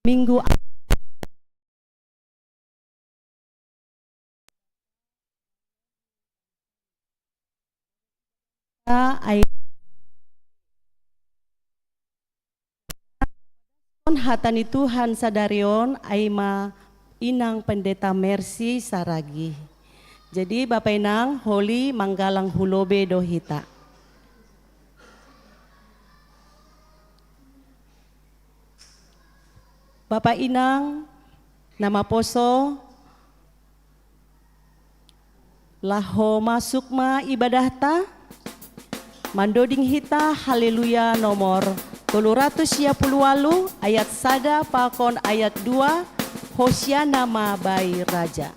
Minggu ay hatani Tuhan sadarion aima inang pendeta Mercy Saragi. Jadi Bapak Inang Holi Manggalang Hulobe Dohita. Bapak Inang nama poso laho masukma ibadahta mandoding hita haleluya nomor 328 ayat 1 pakon ayat 2 Hosiana nama bai raja.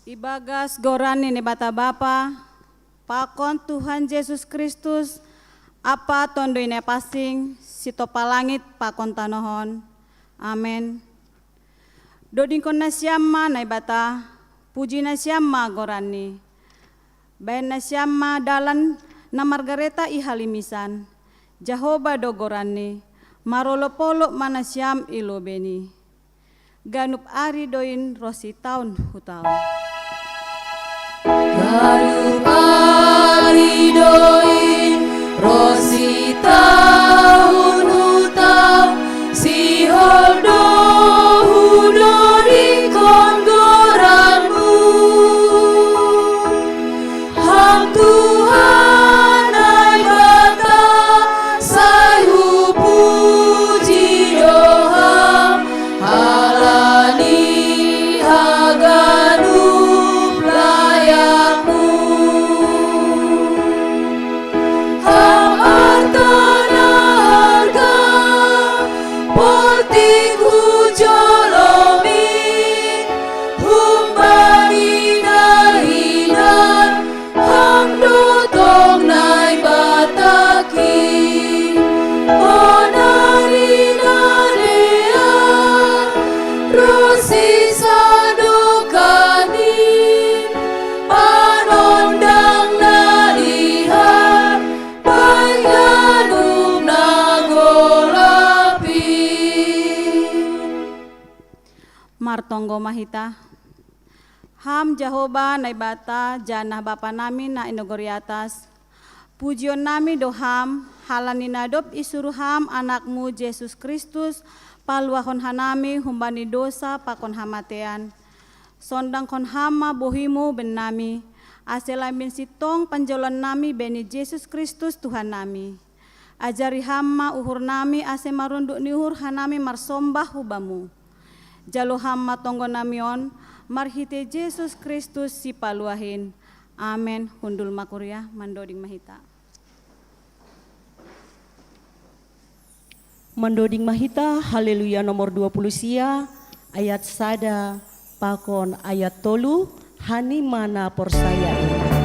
Ibagas gorani ni bata bapa, pakon Tuhan Yesus Kristus, apa tondo ini pasing, sito palangit pakon tanohon, amin. Doding kon na siyama na bata, puji na siyama gorani, bayan na siyama dalan na Margareta ihalimisan, Jehovah do gorani, marolopolo mana siyam ilobeni, ganup ari doin rosi taun hutaw. Ganup ari doin rosi taun hutaw, si holdo hudori kon goranmu, hang Tuhan ay bata say Martonggo mahita. Ham Jehovah na ibata janah Bapa nami na inogori atas. Pujion nami doham halani nadop isuruham anakmu Yesus Kristus paluahon hanami humbani dosa pakon hamatean. Sondang kon hama bohimu ben nami. Aselamin sitong panjolan nami beni Yesus Kristus Tuhan nami. Ajari hama uhur nami ase marunduk niuhur hanami marsombah hubamu. Jalo hama tonggo namion marhite Yesus Kristus si paluahin. Amen. Hundul makuria mandoding mahita. Mandoding mahita haleluya nomor 20 sia ayat sada pakon ayat tolu hani mana persayaan.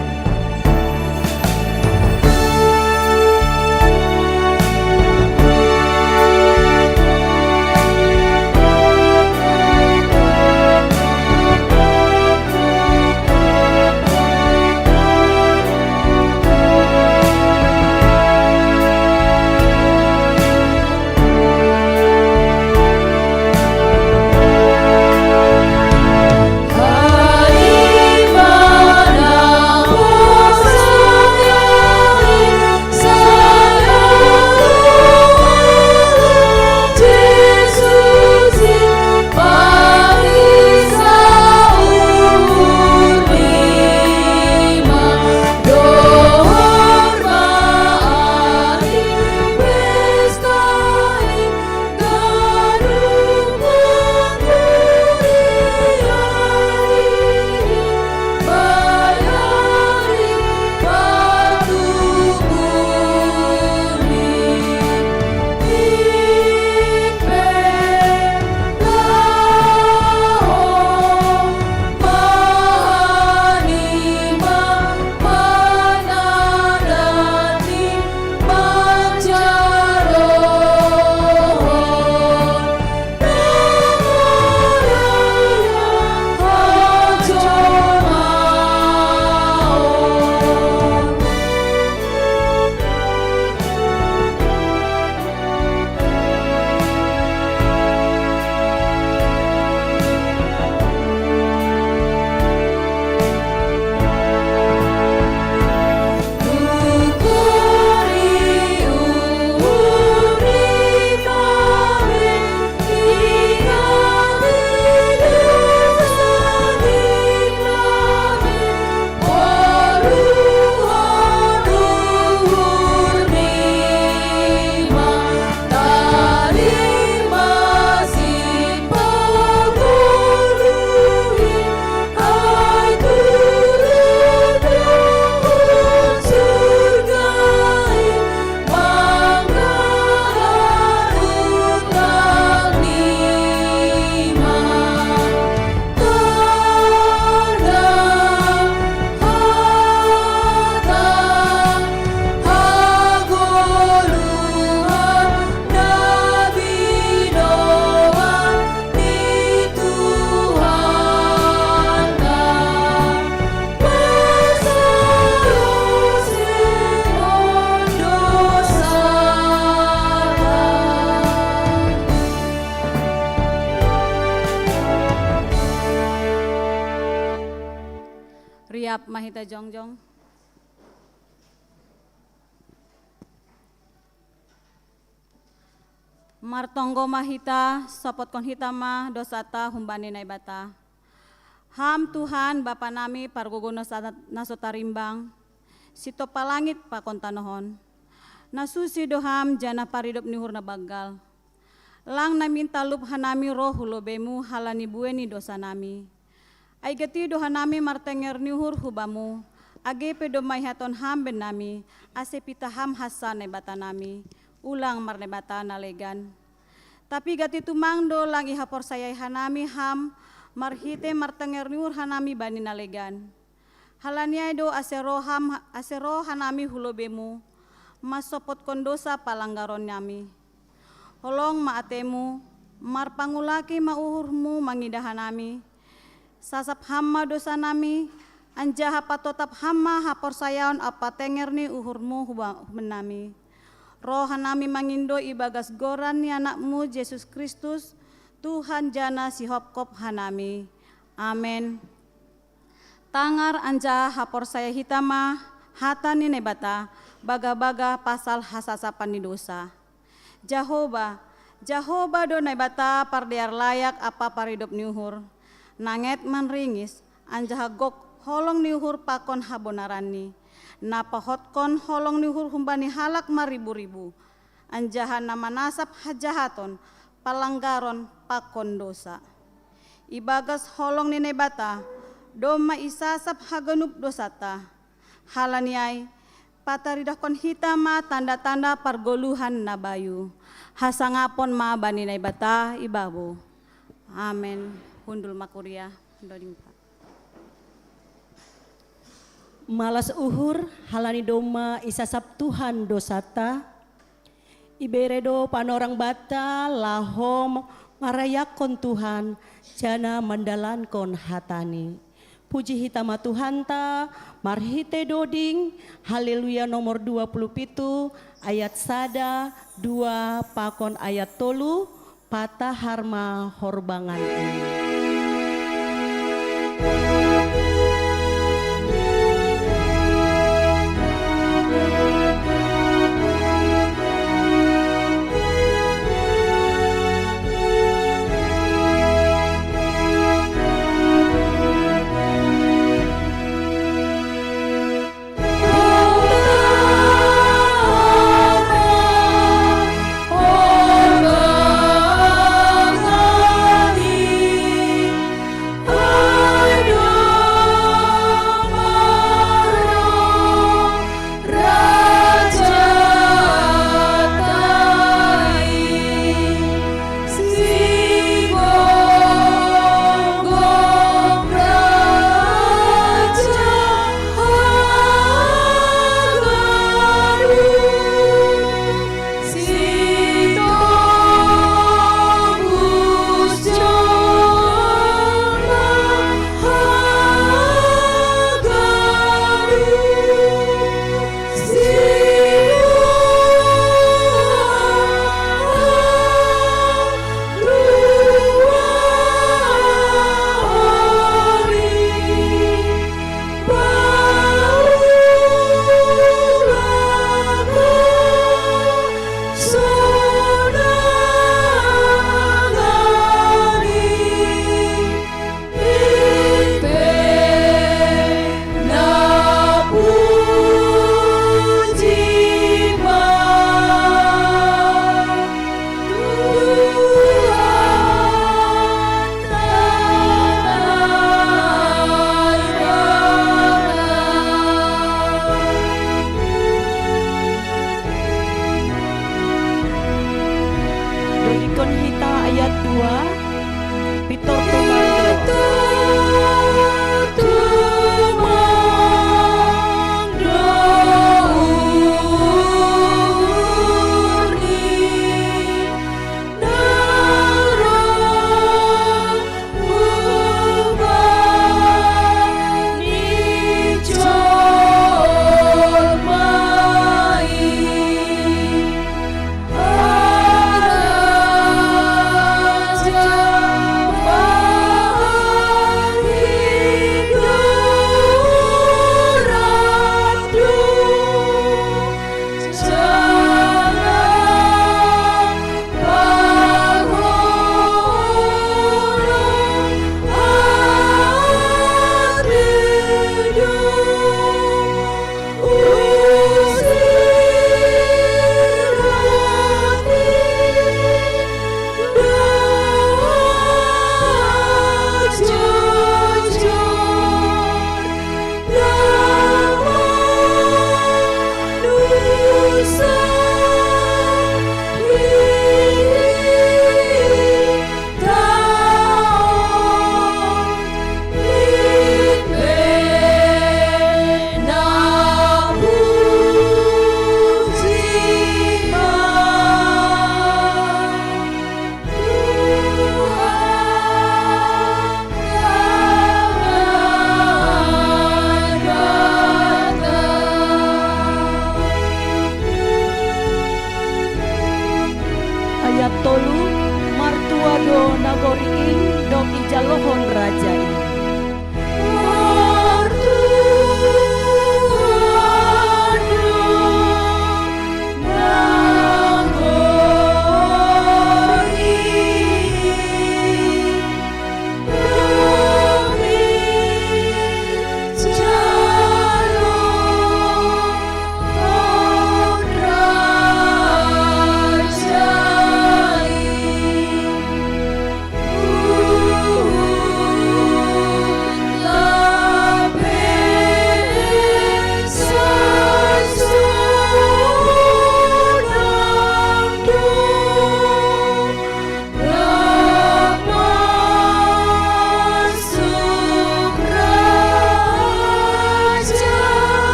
Riap mahita jongjong. Martonggo mahita sopot kon hitama dosata humbani naibata. Ham Tuhan Bapa nami pargogono nasotarimbang. Sito palangit pakon tanohon. Nasusi doham jana paridop nihur na bagal. Lang naminta lup hanami roh hulobemu halani bueni dosa nami. Ay gati doha nami martenger nihur hubamu. Age pedo may haton ham ben nami. Ase pita ham hasan na bata nami. Ulang marne bata nalegan. Tapi gati tumangdo lang ihapor sayay hanami ham. Marhite martenger nihur hanami bani nalegan. Halaniay do asero hanami hulobemu. Masopot kondosa palanggaron nami. Holong maatemu. Marpangulaki mauhurmu mangidahan nami. Sasap hamma dosa nami, anjaha patotap hamma hapor sayaon apa tengerni uhurmu menami. Roh nami mangindo ibagas goran ni anakmu Yesus Kristus, Tuhan jana si hopkop hanami. Amen. Tangar anja hapor saya hitama hatani nebata baga-baga pasal hasasa dosa. Jahoba do nebata pardear layak apa paridop niuhur. Nanget manringis anja gok holong niuhur pakon habonarani. Napa hotkon holong niuhur humbani halak maribu-ribu. Anjahan nama nasab hajahaton palanggaron pakon dosa. Ibagas holong ni nebata doma isasap haganup dosata. Halaniai pataridakon hitama tanda-tanda pargoluhan nabayu. Hasangapon ma bani nebata ibabu. Amen. Hundul makuria. Malas uhur halani doma isasap Tuhan dosata. Iberedo panorang bata lahom marayakon Tuhan jana mandalankon hatani. Puji hitama Tuhan ta marhite doding haleluya nomor 27 ayat sada 2 pakon ayat tolu patah harma horbangan ini. Aduh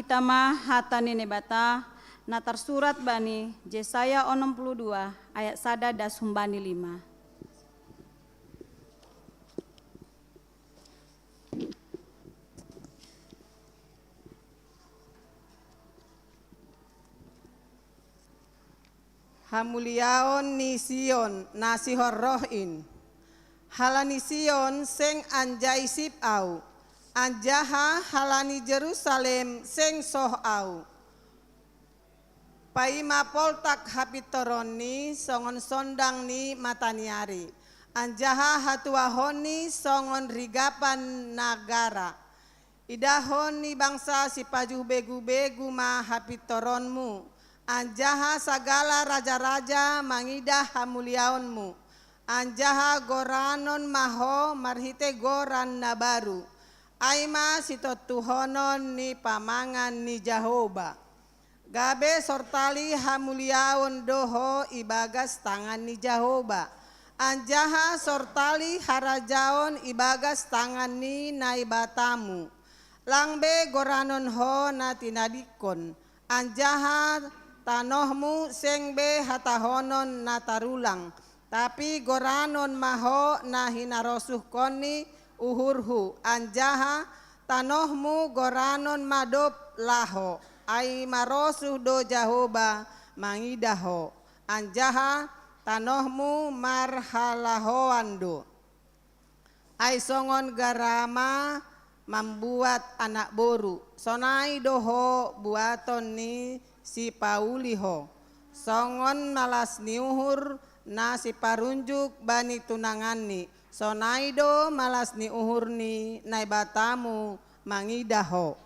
mahita ma hata nini bata na tersurat bani Yesaya 62 ayat 1 das humbani 5. Hamuliaon ni Sion nasihor rohin. Halani Sion seng anjai sip au. Anjaha halani Jerusalem seng soh au. Paima poltak hapitoroni songon sondang ni mataniari. Anjaha hatuahoni songon rigapan nagara. Idahon ni bangsa si pajuh begu-begu ma hapitoronmu. Anjaha sagala raja-raja mangidah hamuliaonmu. Anjaha goranon maho marhite goran nabaru. Aima sitotuhonon ni pamangan ni Jehoba. Gabe sortali hamuliaon doho ibagas tangan ni Jehoba. Anjaha sortali harajaon ibagas tangan ni naibatamu. Langbe goranon ho na tinadikon. Anjaha tanohmu sengbe hatahonon na tarulang. Tapi goranon maho na hinarosuh koni uhurhu. Anjaha tanohmu goranon madop laho. Ai marosuh do Jehoba mangidaho. Anjaha tanohmu marhalahoando. Ai songon garama membuat anak boru. Sonai doho buaton ni si pauliho. Songon malas niuhur na si parunjuk bani tunangani. Sonaido malas ni uhur ni naibatamu mangidaho.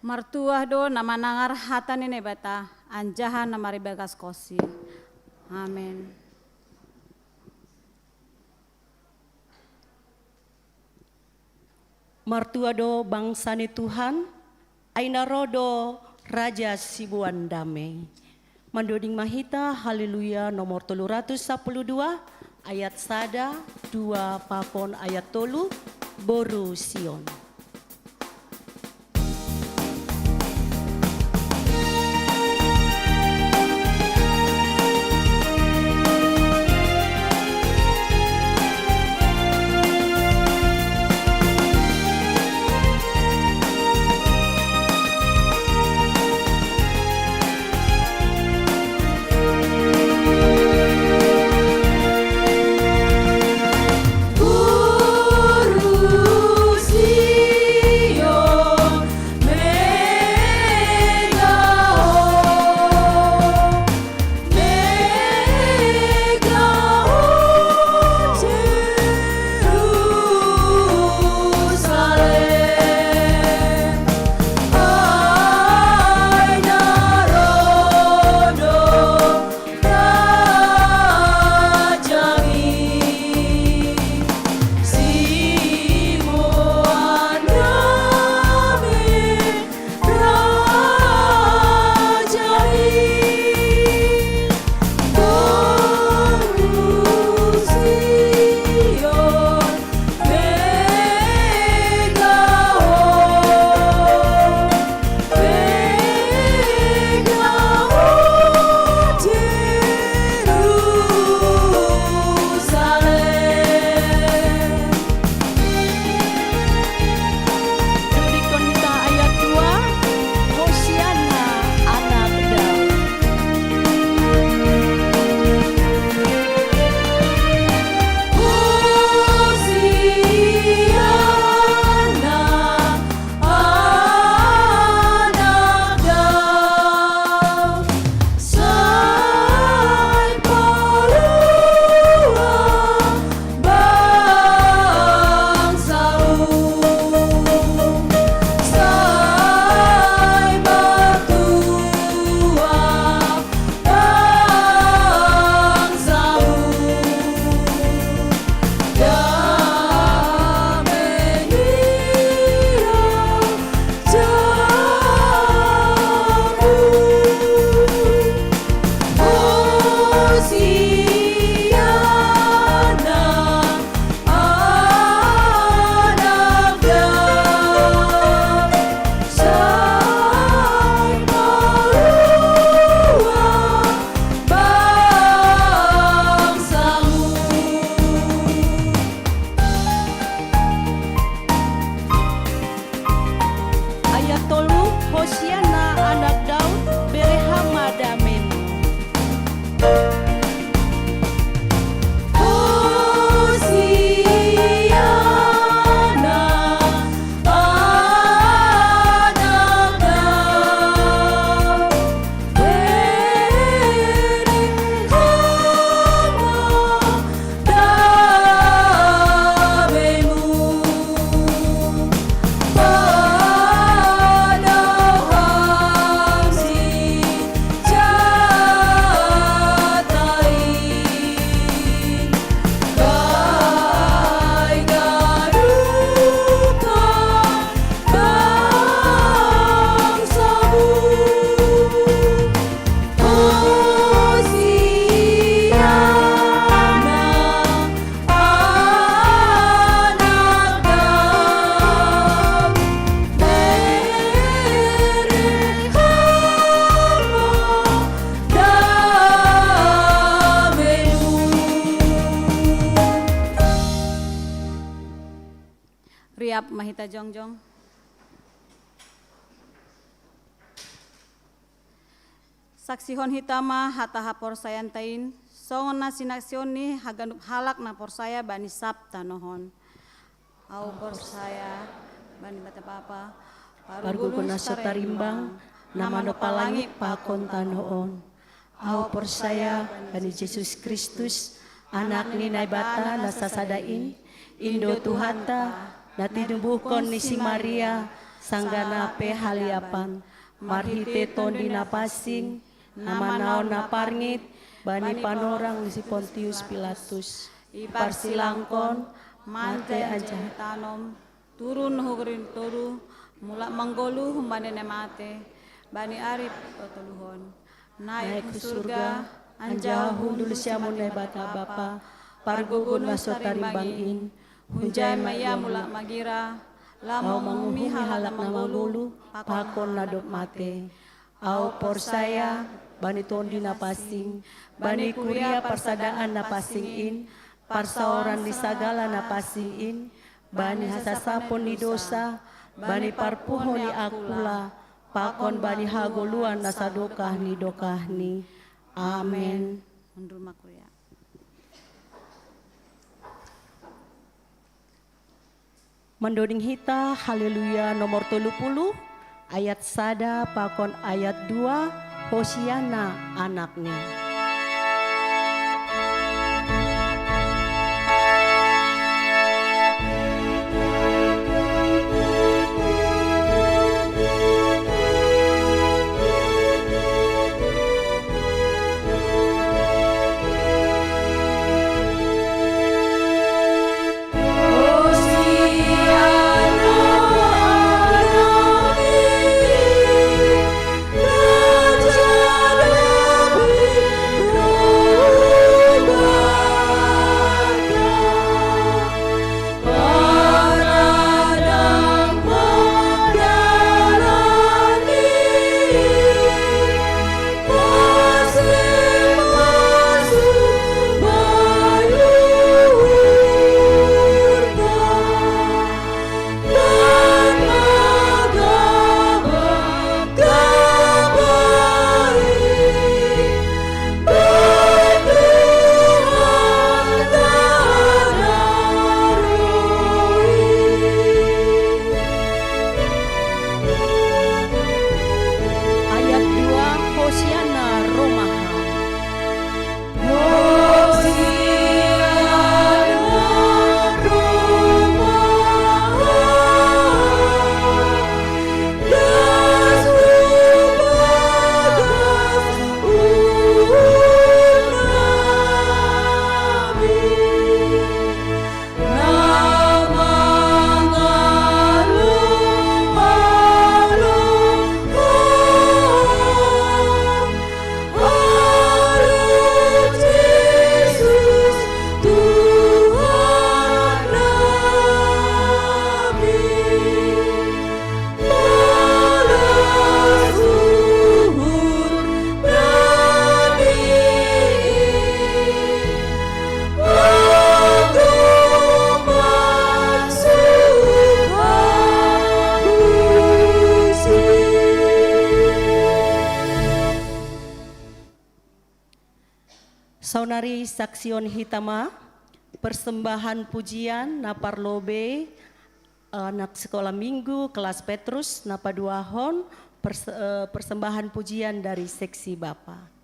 Martuah do nama nangar hata nini bata anjaha nama ribagas kosi. Amin. Martua do bangsa ni Tuhan, aina rodo Raja Sibuan Damai. Mandoding mahita haleluya nomor 312 ayat 1 2 pakon ayat 3 boru Sion. Guru Hosiana anak Daud, berehama damemu. Riap mahita jongjong. Saksi hon hitama hata hapor sayantain, songon na sinaksioni haganup halak na por saya bani sabta nohon. Au por saya bani bata papa, Pargugun na sotarimbang, nama no palangit pakon tanoon. Au por saya bani Yesus Kristus, anak ni naibata na sasadain, Indo Tuhanta, na tinubuhkon ni si Maria, sanggana pe haliapan, marhite ton di napasing, namanaw na parngit, bani panorang ni si Pontius Pilatus. Iparsilangkon, mante anjah tanom, turun hugurin turu, mula manggolu humbane ne mate, bani arif otoluhon. Naik ke surga, anjah hundul siamun bata bapa, pargugun masotarimbangin, Hunjay maya mula magira, Au mangumi halak na manggulu, pakon na dop mate. Au por saya, bani tondi na pasing, bani kuria parsadaan na pasingin, parsaoran di sagala na pasingin, bani hasasapon ni dosa, bani parpuho ni akula, pakon bani hagoluan na sadokah ni dokah ni. Amen. Mundur makuya. Mendoding hita haleluya nomor 30 ayat sada pakon ayat 2 Hosiana anaknya. Raja Saunari Saksion Hitama, persembahan pujian Naparlobe, anak sekolah minggu kelas Petrus Napaduahon, persembahan pujian dari seksi Bapak.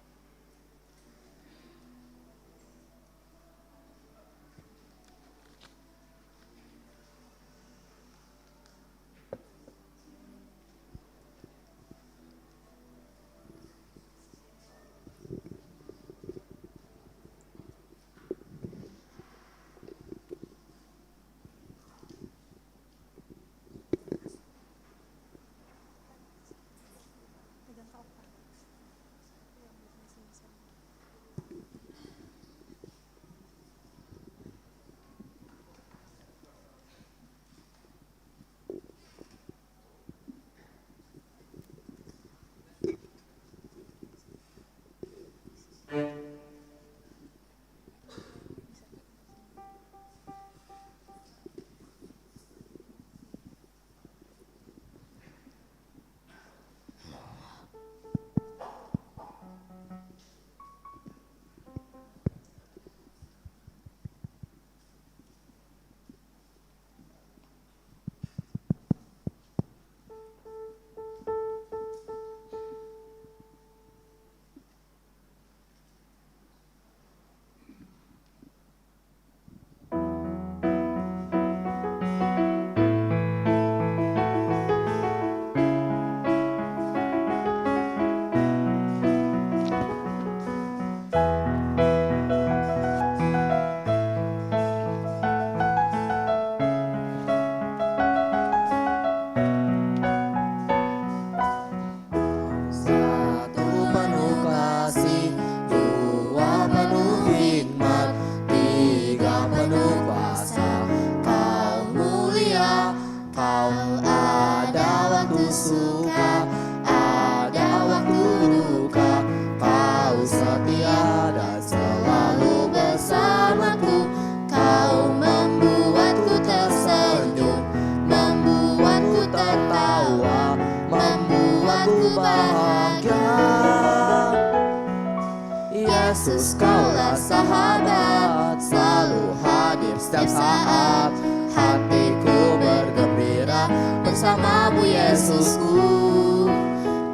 Yesus, kaulah sahabat, selalu hadir setiap saat. Hatiku bergembira bersamamu Yesusku.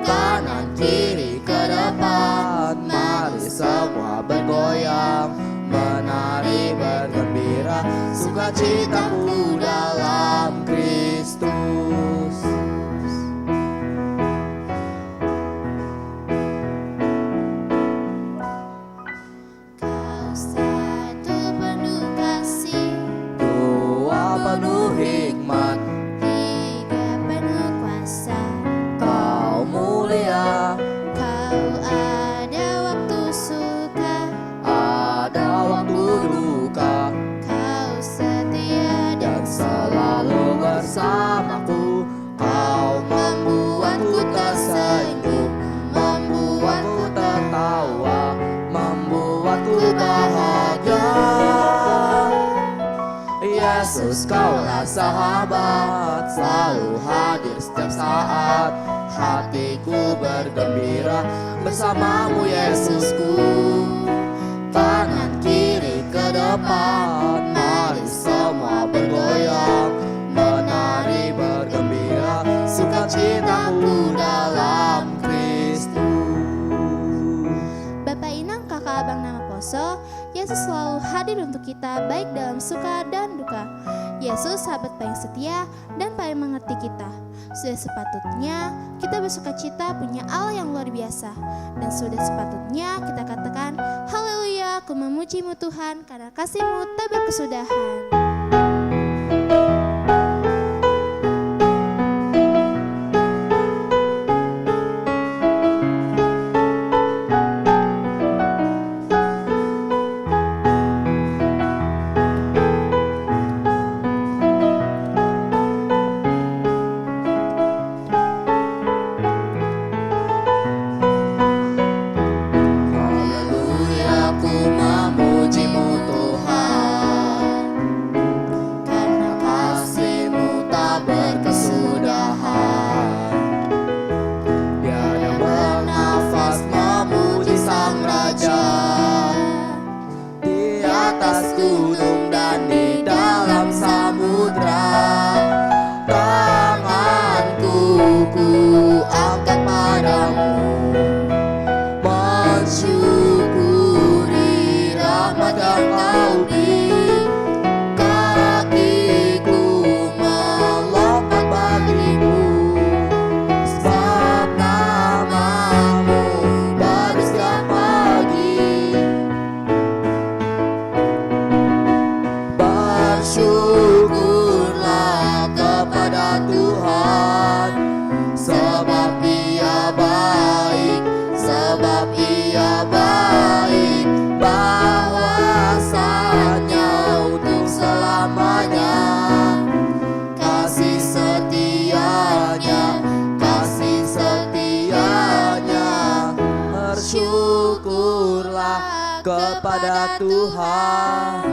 Kanan kiri ke depan, mari semua bergoyang, menari bergembira, sukacitaku dalam Kristus. Penuh hikmat, Tiga penuh kuasa, Kau mulia, Kau ada waktu suka, ada waktu duka, Kau setia dan selalu bersamaku. Kau membuatku tersenyum, membuatku tertawa, membuatku bahagia. Yesus, kaulah sahabat, selalu hadir setiap saat. Hatiku bergembira bersamamu Yesusku. Kanan kiri ke depan, mari semua bergoyang, menari bergembira, sukacitaku dalam Kristus. Bapak Inang, kakak abang nama Poso, Yesus selalu hadir untuk kita baik dalam suka dan duka. Yesus sahabat paling setia dan paling mengerti kita. Sudah sepatutnya kita bersuka cita punya Allah yang luar biasa. Dan sudah sepatutnya kita katakan, haleluya, aku memujimu Tuhan karena kasih-Mu tak berkesudahan. Haleluya, ku memujimu Tuhan. kepada Tuhan.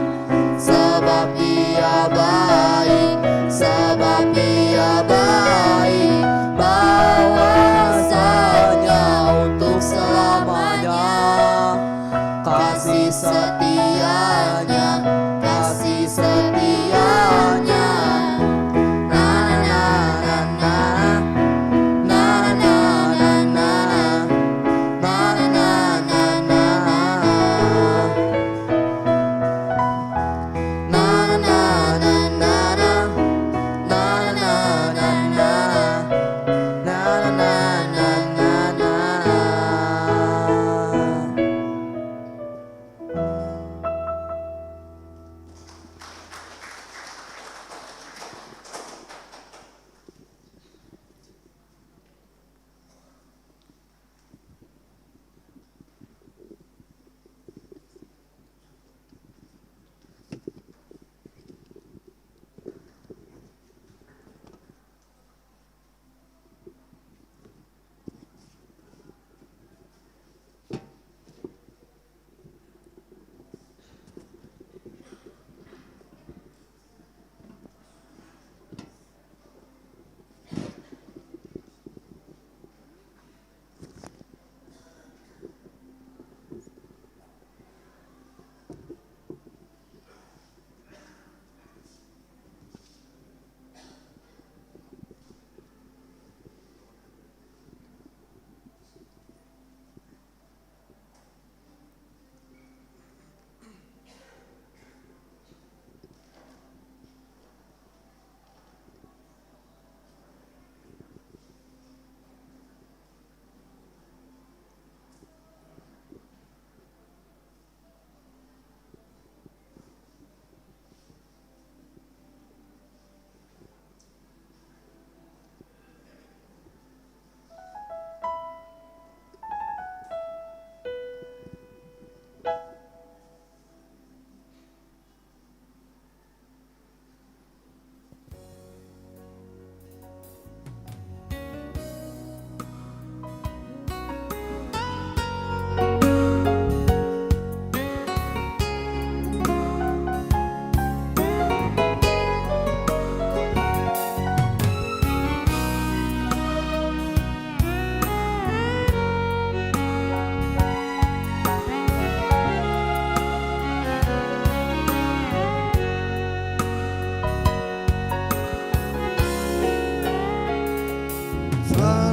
Sebab Dia baik, sebab Dia baik, bahwasanya untuk selamanya. Kasih setianya, kasih setianya. Na na na na na na na na na na na na na.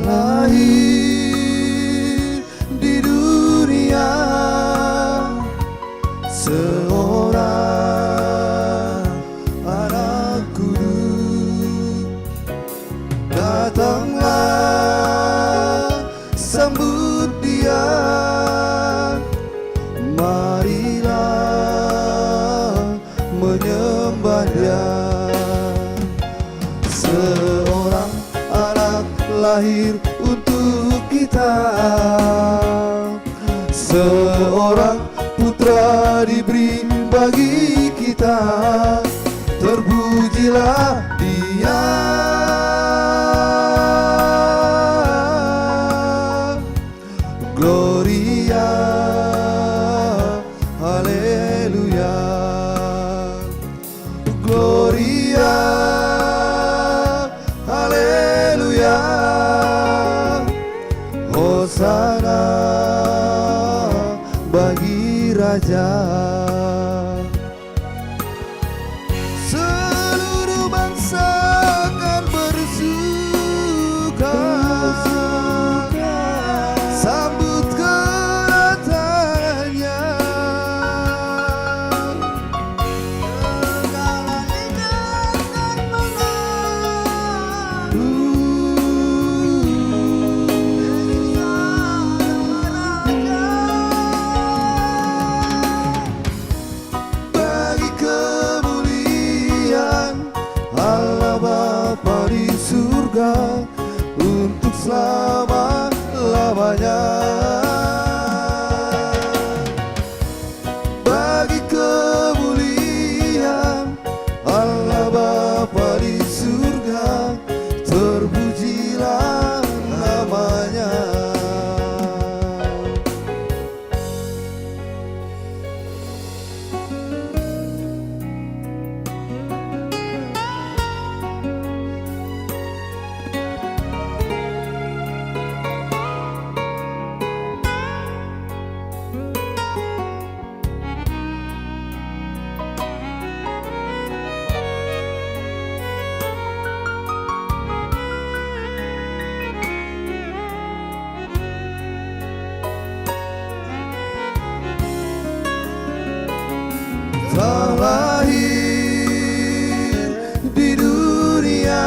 Lahir di dunia seorang anak kudus, datanglah sambut Dia, marilah menyembah Dia. Seorang anak lahir untuk kita, seorang putra diberi bagi kita. Terpujilah Dia, Gloria, Haleluya, Gloria, Haleluya, Hosana bagi Raja. Seluruh bangsa akan bersuka, sambut kedatangannya. Segala lidah akan mengaku Yesus adalah Raja. Bagi kemuliaan Allah Bapa di surga untuk selama-lamanya. Bagi kemuliaan Allah Bapa di surga, terpujilah namanya. telah lahir di dunia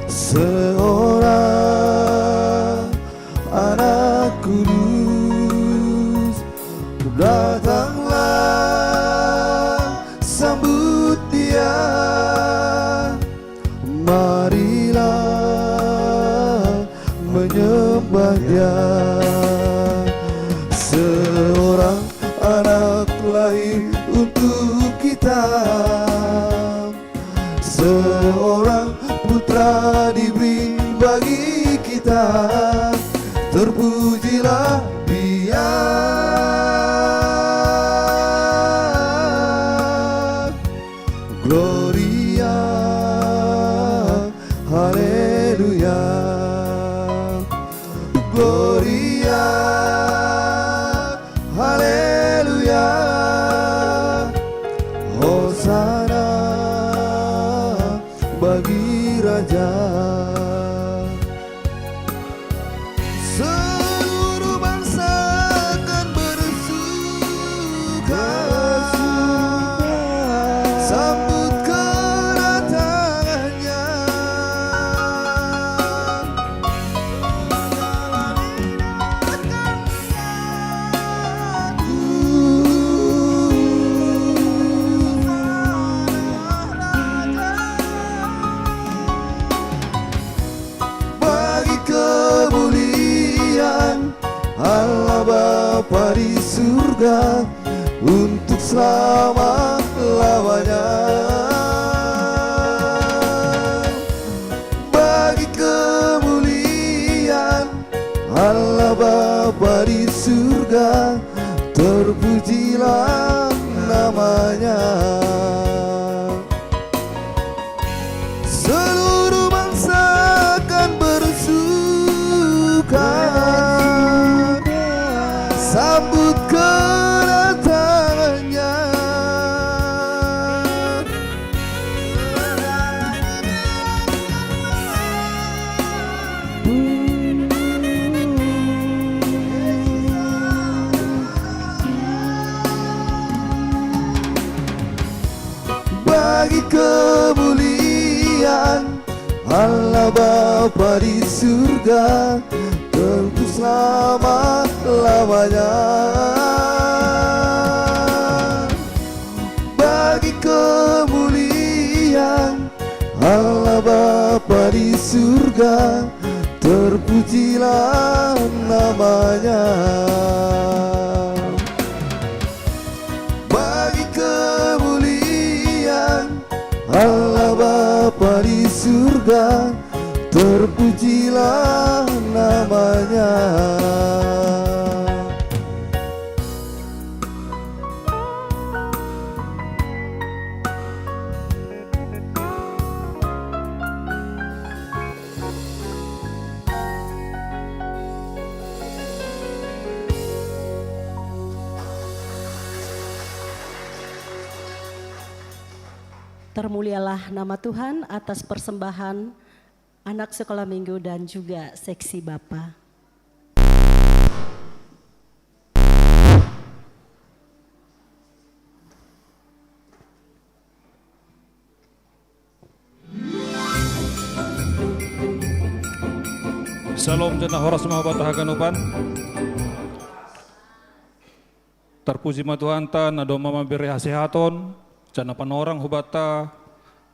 seorang anak kudus. Datanglah sambut dia, marilah menyembah dia. Seorang anak lahir untuk kita, seorang putra diberi bagi kita. Terpujilah dia, Gloria, Haleluya, Gloria, Haleluya, Hosana bagi Raja. Seluruh bangsa akan bersuka, sambut kedatangannya. Bagi kemuliaan Allah Bapa di surga untuk selama-lamanya. Bagi kemuliaan Allah Bapa di surga, terpujilah namanya. Seluruh bangsa akan bersuka, sambut kedatangannya. Bagi kemuliaan Allah Bapa di surga, tentu selama-lamanya. Bagi kemuliaan Allah Bapa di surga, terpujilah namanya. Bagi kemuliaan Allah Bapa di surga, terpujilah namanya. Termulialah nama Tuhan atas persembahan anak sekolah minggu dan juga seksi Bapa. Salam jana horas mahabata haganupan. Terpuji ma Tuhan ta nado mama beri hasehaton jana panorang hubata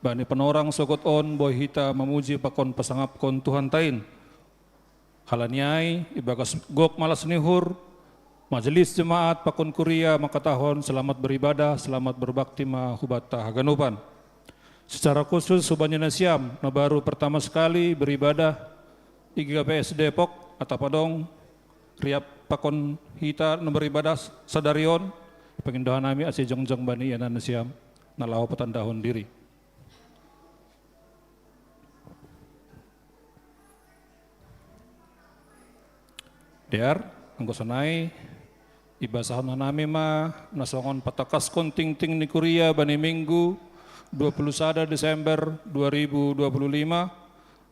bani panorang sogot on boy hita memuji pakon pasangap kon Tuhan tain. Halaniai ibagas gok malas nihur majelis jemaat pakon kuria makatahon selamat beribadah selamat berbakti ma hubata haganupan. Secara khusus subanya nasiam na baru pertama sekali beribadah IGKPS Depok atau padong riap pakon hita na beribadah sadarion pengindahan nami asih jongjong bani yana nasiam nalaw patandahon diri. Dear, anggo sanay ibasahan nami ma nasongon patakas konting ting ni Korea bani Minggu 21 Desember 2025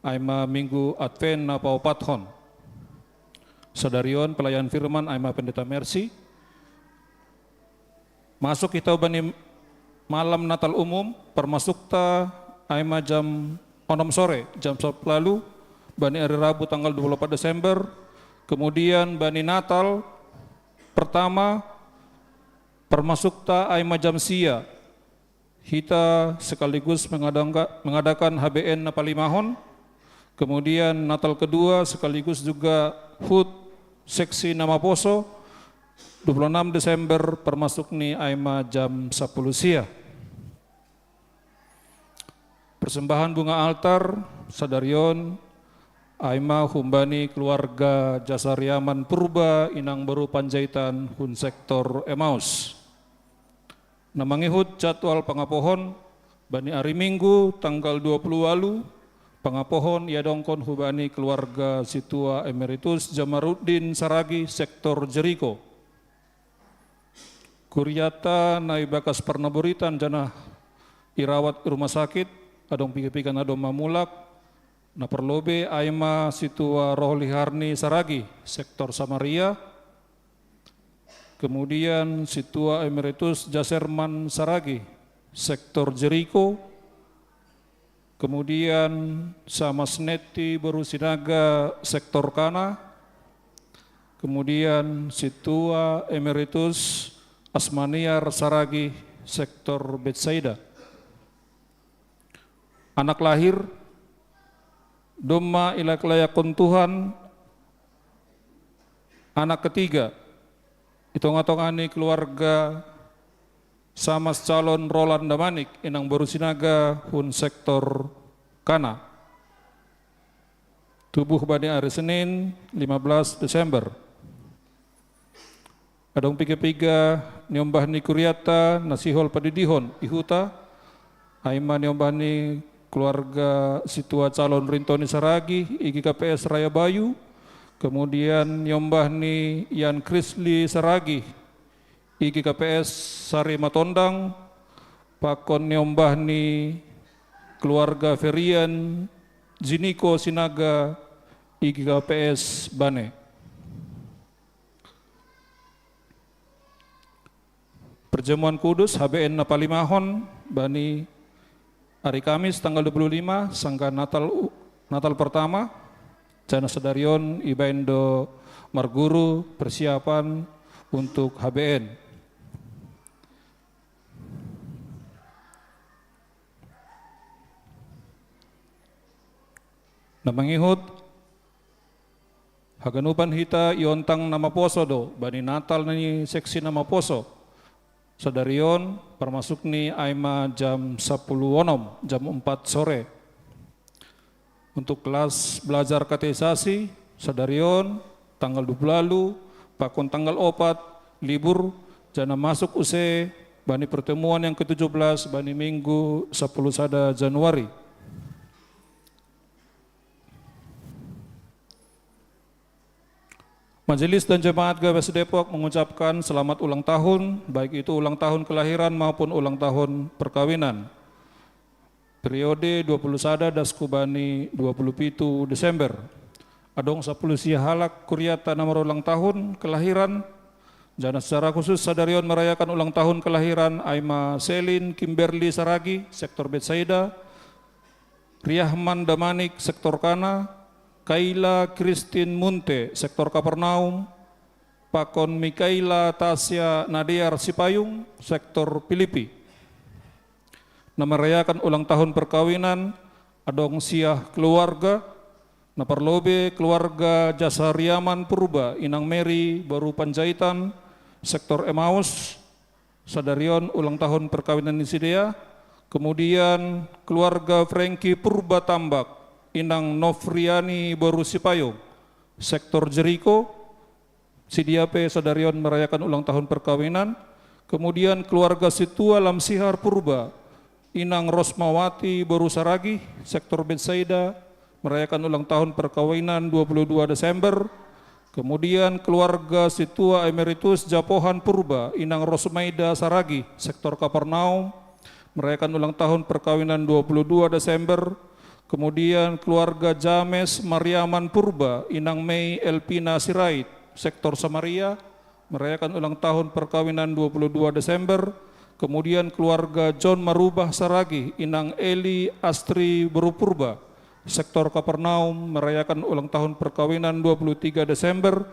ay ma Minggu Advent na paupathon. Sadarion pelayan firman ay ma Pendeta Mercy Masuk kita bani malam Natal umum, permasukta aima jam 6 sore, jam 10 lalu, bani hari Rabu tanggal 24 Desember, kemudian bani Natal pertama, permasukta aima jam sia, kita sekaligus mengadakan HBN Napalimahon, kemudian Natal kedua sekaligus juga HUT seksi Nama Poso, 26 Desember permasuk ni aima jam 10 sia. Persembahan bunga altar sadarion aima humbani keluarga Jasariaman Purba Inang Baru Panjaitan hun sektor Emaus. Namangihut jadwal pangapohon bani hari Minggu tanggal 20 walu pangapohon iadongkon hubani keluarga Situa Emeritus Jamaruddin Saragi sektor Jeriko. Kuryata naibakas pernaburitan jana irawat rumah sakit adong pikipikan adong mamulak na perlobe aima Situa Rohliharni Saragi sektor Samaria, kemudian Situa Emeritus Jaserman Saragi sektor Jeriko, kemudian Samasneti Berusinaga sektor Kana, kemudian Situa Emeritus Asmaniar Saragi sektor Betsaida. Anak lahir Doma ilak layakon Tuhan, anak ketiga hitung-hitungani keluarga Samas calon Roland Damanik Inang Berusinaga hun sektor Kana. Tubuh bani hari Senin 15 Desember. Adong piga-piga niombah ni Kuryata nasihol padidihon ihuta aima niombah ni keluarga Situa calon Rintoni Saragi igi KPS Raya Bayu, kemudian niombah ni Yan Krisli Saragi igi KPS Sari Matondang, pakon niombah ni keluarga Ferian Jiniko Sinaga igi KPS Bane. Perjamuan Kudus HBN Napalimahon bani hari Kamis tanggal 25 sangka Natal pertama jana sedarion ibaindo marguru persiapan untuk HBN. Namangihut haganupan hita iontang Nama Poso do bani Natal ni seksi Nama Poso. Sadarion permasuk ni aima jam 10 wonom, jam 4 sore. Untuk kelas belajar katekisasi, sadarion tanggal 20 lalu, pakon tanggal 4, libur, jana masuk use, bani pertemuan yang ke-17, bani minggu 10 sada Januari. Majelis dan Jemaat GBS Depok mengucapkan selamat ulang tahun, baik itu ulang tahun kelahiran maupun ulang tahun perkawinan. Periode 20 sada daskubani 27 Desember. Adong 10 sia halak Kuryata nomor ulang tahun kelahiran. Jana secara khusus sadarion merayakan ulang tahun kelahiran Aima Selin Kimberly Saragi, sektor Betsaida, Riahman Damanik, sektor Kana, Kaila Christine Munte, sektor Kapernaum, Pakon Mikaela Tasya Nadiar Sipayung, sektor Pilipi. Merayakan ulang tahun perkawinan adong siah keluarga, naparlobe keluarga Jasariaman Purba Inang Mary Baru Panjaitan, sektor Emaus, sadarion ulang tahun perkawinan Nisidea, kemudian keluarga Franky Purba Tambak Inang Nofriani Baru Sipayung, sektor Jeriko, Sidiape sadarion merayakan ulang tahun perkawinan, kemudian keluarga Situa Lamsihar Purba Inang Rosmawati Baru Saragi, sektor Betsaida, merayakan ulang tahun perkawinan 22 Desember, kemudian keluarga Situa Emeritus Japohan Purba Inang Rosmaida Saragi, sektor Kapernaum, merayakan ulang tahun perkawinan 22 Desember, kemudian keluarga James Mariaman Purba Inang Mei Elpina Sirait, sektor Samaria, merayakan ulang tahun perkawinan 22 Desember. Kemudian keluarga John Marubah Saragi, Inang Eli Astri Berupurba, sektor Kapernaum, merayakan ulang tahun perkawinan 23 Desember.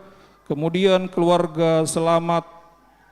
Kemudian keluarga Selamat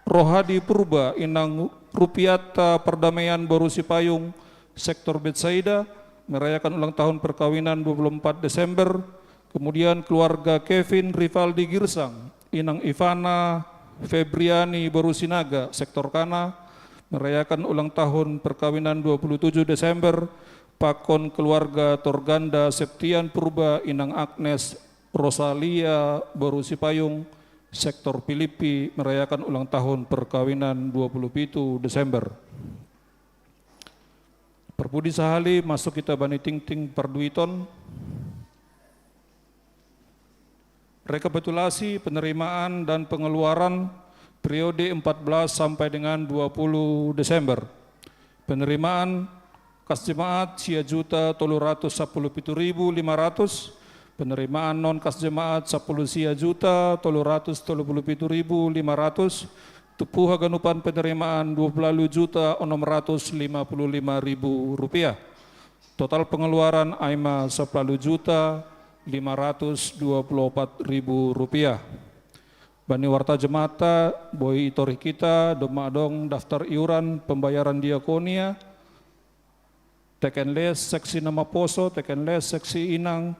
Rohadi Purba, Inang Rupiata Perdamaian Borusi Payung, sektor Betsaida, merayakan ulang tahun perkawinan 24 Desember. Kemudian keluarga Kevin Rivaldi Girsang, Inang Ivana Febriani Borusinaga, sektor Kana, merayakan ulang tahun perkawinan 27 Desember. Pakon keluarga Torganda Septian Purba, Inang Agnes Rosalia Borusi Payung, sektor Filipi, merayakan ulang tahun perkawinan 27 Desember. Perbudi sahali masuk kita bani ting-ting parduiton. Rekapitulasi penerimaan dan pengeluaran periode 14 sampai dengan 20 Desember. Penerimaan kas jemaat sia juta 317.500, penerimaan non kas jemaat 10 sia juta 337.500, tupuh haganupan penerimaan 20 juta 655.000 rupiah. Total pengeluaran aima 10 juta 524.000 rupiah. Bani warta jemata, boi itori kita, domadong daftar iuran pembayaran diakonia, teken les seksi nama poso, teken les seksi inang,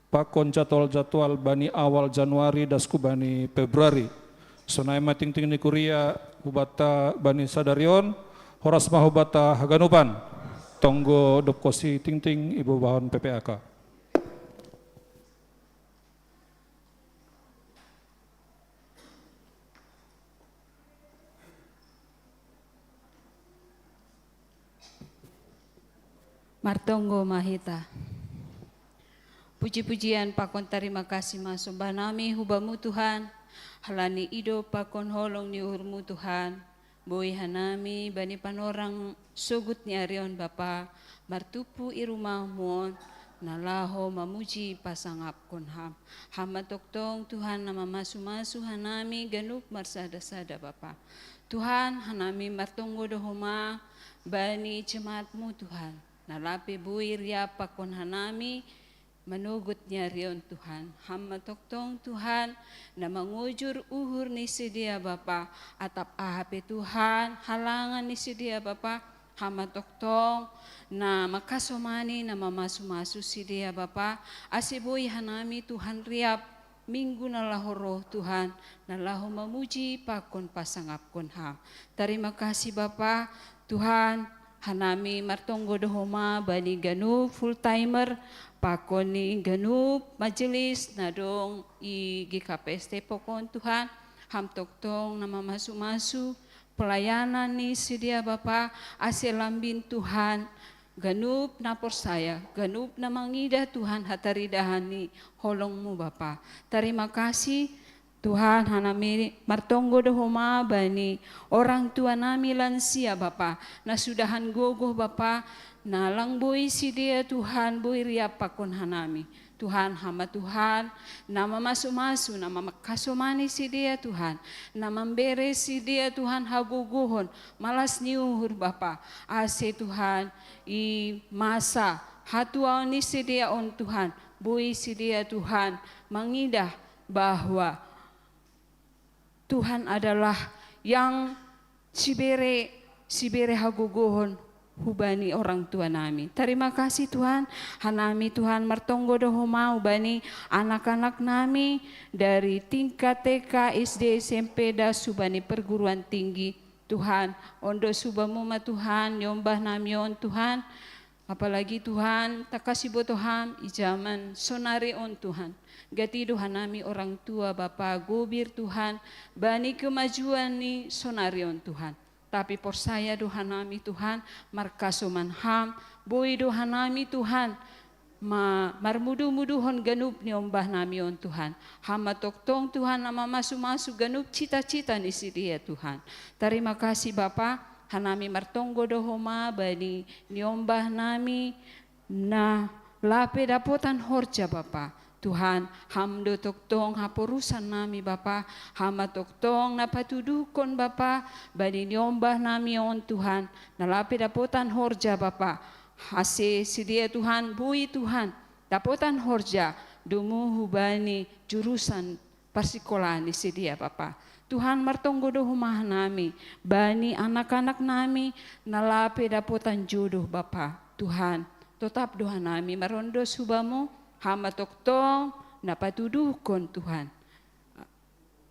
pakon jadwal-jadwal bani awal Januari dasku bani Februari. Sonai mating-ting ni kuria hubata bani sadarion, horas mahubata haganupan, tonggo dopkosi ting-ting ibu bahon PPAK. Martonggo Mahita. Puji-pujian pakon terima kasih masubah nami hubamu Tuhan. Halani ido pakon holong ni urmu Tuhan. Boi hanami bani panorang sugut ni arion Bapa. Martupu irumah muon. Nalaho mamuji pasangap konham. Hama toktong Tuhan nama masu-masu hanami ganup marsada-sada Bapa. Tuhan hanami martonggo dohoma bani jemaatmu Tuhan. Nalapi buir ya pakon hanami menugut nyarion Tuhan. Hama toktong Tuhan na mangujur uhur ni sedia Bapa. Atap ahape Tuhan halangan ni sedia Bapa. Hama toktong na makasomani na mamasu-masu sedia Bapa. Asiboy hanami Tuhan riap minggu na lahoro Tuhan. Nalahu mamuji pakon pasangap konham. Terima kasih Bapa Tuhan. Hanami martonggo dohoma bani ganup full timer pakon ni ganup majelis nadong i GKPST pokon Tuhan ham toktong nama masu-masu pelayanan ni sedia Bapa aselambin Tuhan ganup napor saya ganup na mangida Tuhan hataridahan ni holongmu Bapa. Terima kasih Tuhan hanami martonggo dohoma bani orang tua nami lansia Bapa na sudahan gogoh Bapa na langboi si dia Tuhan boi riap pakon hanami Tuhan hama Tuhan nama masu-masu nama makasomani si dia Tuhan nama membere si dia Tuhan hagogohon malas niuhur Bapa ase Tuhan i masa hatua ni si dia on Tuhan boi si dia Tuhan mangidah bahwa Tuhan adalah yang sibere haguguhon hubani orang tua nami. Terima kasih Tuhan, hanami Tuhan martonggo dohoma hubani anak-anak nami dari tingkat TK, SD, SMP, dan subani perguruan tinggi. Tuhan, ondo subamu ma Tuhan, nyombah nami on Tuhan, apalagi Tuhan, takasih botoham ijaman sonari on Tuhan. Gati Tuhan nami orang tua Bapa gobir Tuhan, bani kemajuan ni sonarion Tuhan. Tapi por saya Tuhan nami Tuhan, markasoman ham, boy Tuhan nami Tuhan, marmudu-muduhon ganup ni ombah nami on Tuhan. Hama toktong Tuhan nama masu-masu ganup cita-cita ni si dia Tuhan. Terima kasih Bapa, hanami martonggo dohoma bani ni ombah nami na lape dapotan horja Bapa. Tuhan, hamdo toktong hapurusan nami Bapa, hama toktong napatudukon Bapa, bani nyombah nami on Tuhan, nalapi dapotan horja Bapa, hase sidia Tuhan, bui Tuhan, dapotan horja, dumu hubani jurusan persikolaan di sidia Bapa. Tuhan martonggo do humah nami, bani anak-anak nami, nalapi dapotan jodoh Bapa. Tuhan, tetap doa nami marondo subamu, hama toktong napatudukon Tuhan.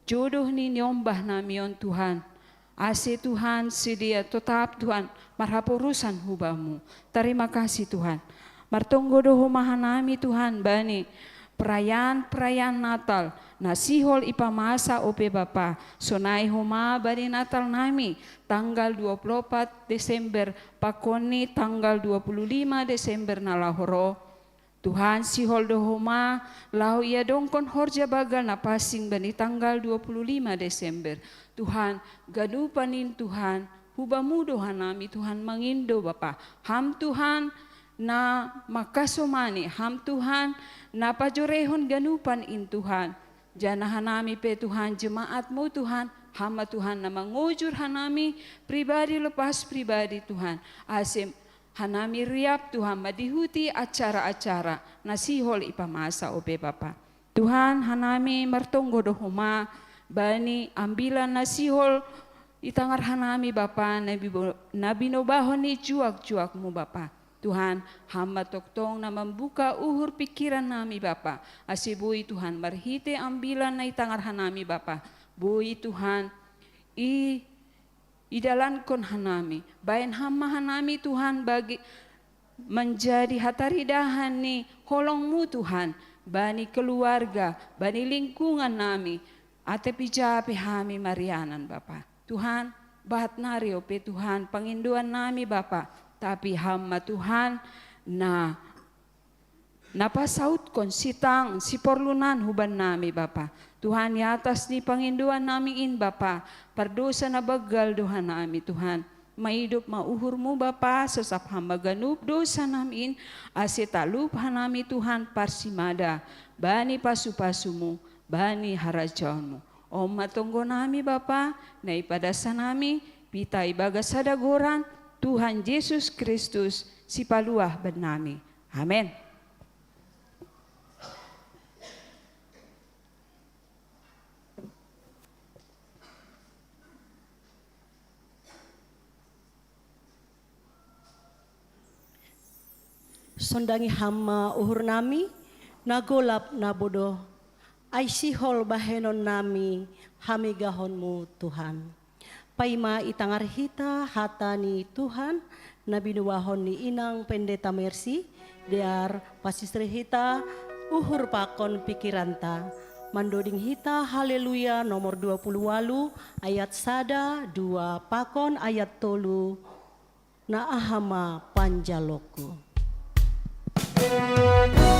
Jodoh ni nyombah nami on Tuhan. Ase Tuhan sedia tetap Tuhan marhapurusan hubamu. Terima kasih Tuhan. Martonggo do humah nami Tuhan bani perayaan Natal. Nasihol ipamasa ope Bapa. Sonai homa bani Natal nami tanggal 24 Desember pakoni tanggal 25 Desember nalahoro. Tuhan sihol do homa lahu ia dongkon horja bagal na pasing bani tanggal 25 Desember. Tuhan gadupanin Tuhan hubamu doha nami Tuhan mangindo Bapa. Ham Tuhan na makasomani, ham Tuhan na pajorehon ganupan in Tuhan. Janahan nami pe Tuhan jemaatmu Tuhan, hama Tuhan na mangujur hanami pribadi lepas pribadi Tuhan. Asim hanami riap Tuhan madihuti acara-acara nasihol ipamasa ope Bapa. Tuhan hanami martonggo dohoma bani ambilan nasihol itangar hanami Bapa nabi nobahon ni juak-juakmu Bapa. Tuhan, hamba toktong na membuka uhur pikiran nami Bapa. Asibui Tuhan, marhite ambilan na itangar hanami Bapa. Bui Tuhan, idalankon hanami. Bayan hama hanami Tuhan bagi menjadi hataridahan ni holongmu Tuhan. Bani keluarga, bani lingkungan nami. Ate pijapi hami marianan Bapa. Tuhan, bahat nario pe Tuhan, panginduan nami Bapa. Tapi hamba Tuhan na napasaut kon sitang si porlunan huban nami Bapa. Tuhan di atas ni panginduan nami in Bapa. Pardosa na bagal doha nami Tuhan. Maidup mauhurmu Bapa sesap hamba ganup dosa namin asitalup hanami Tuhan parsimada. Bani pasu-pasumu, bani harajaonmu. Om matonggo nami Bapa, na ipadasa nami, pita ibaga sadagoran, Tuhan Yesus Kristus si paluah benami. Amin. Sondangi hama uhur nami, nagolap nabodo, ay sihol bahenon nami, hamigahonmu Tuhan. Paima itangar hita hata ni Tuhan, na binuwahon ni Inang Pendeta Mercy, diar pasisri hita, uhur pakon pikiranta, mandoding hita haleluya nomor 28 ayat sada 2 pakon ayat tolu, na ahama panjaloko. Nama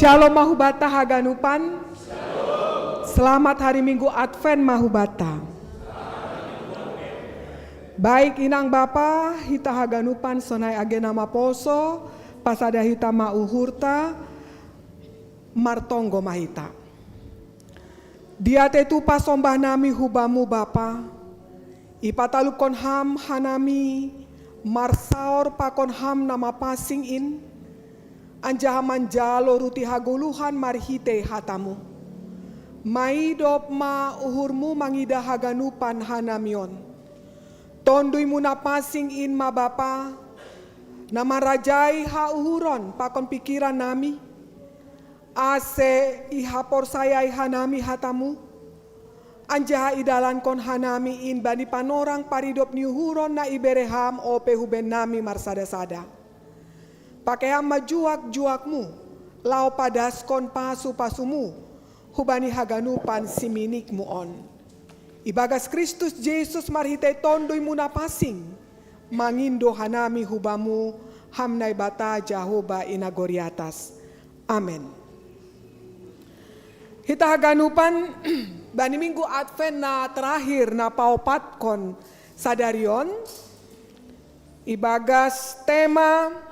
Shalom mahubata haganupan. Selamat hari Minggu Advent mahubata. Baik inang Bapa, hita haganupan sonai agena maposo, pasada hita mauhurta, martonggo mahita. Dia tetu pasombah nami hubamu Bapa, ipatalukon ham hanami, marsaor pakon ham nama pasing in, anjaha manjalo ruti haguluhan marhite hatamu. Maidop ma uhurmu mangida haganupan hanamion. Tondui muna pasing in ma Bapa, nama rajai ha uhuron pakon pikiran nami, ase ihapor sayai hanami hatamu, anjaha idalan kon hanami in bani panorang paridop ni uhuron na ibereham ope huben nami marsada-sada. Pakeham majuak-juakmu, lau padaskon pasu-pasumu, hubani haganupan siminikmu on. Ibagas Kristus Yesus marhite tondoi muna pasing, mangindo hanami hubamu, hamnai bata Jahoba inagoriatas. Amen. Hita haganupan bani Minggu Advent na terakhir na paupatkon sadarion, ibagas tema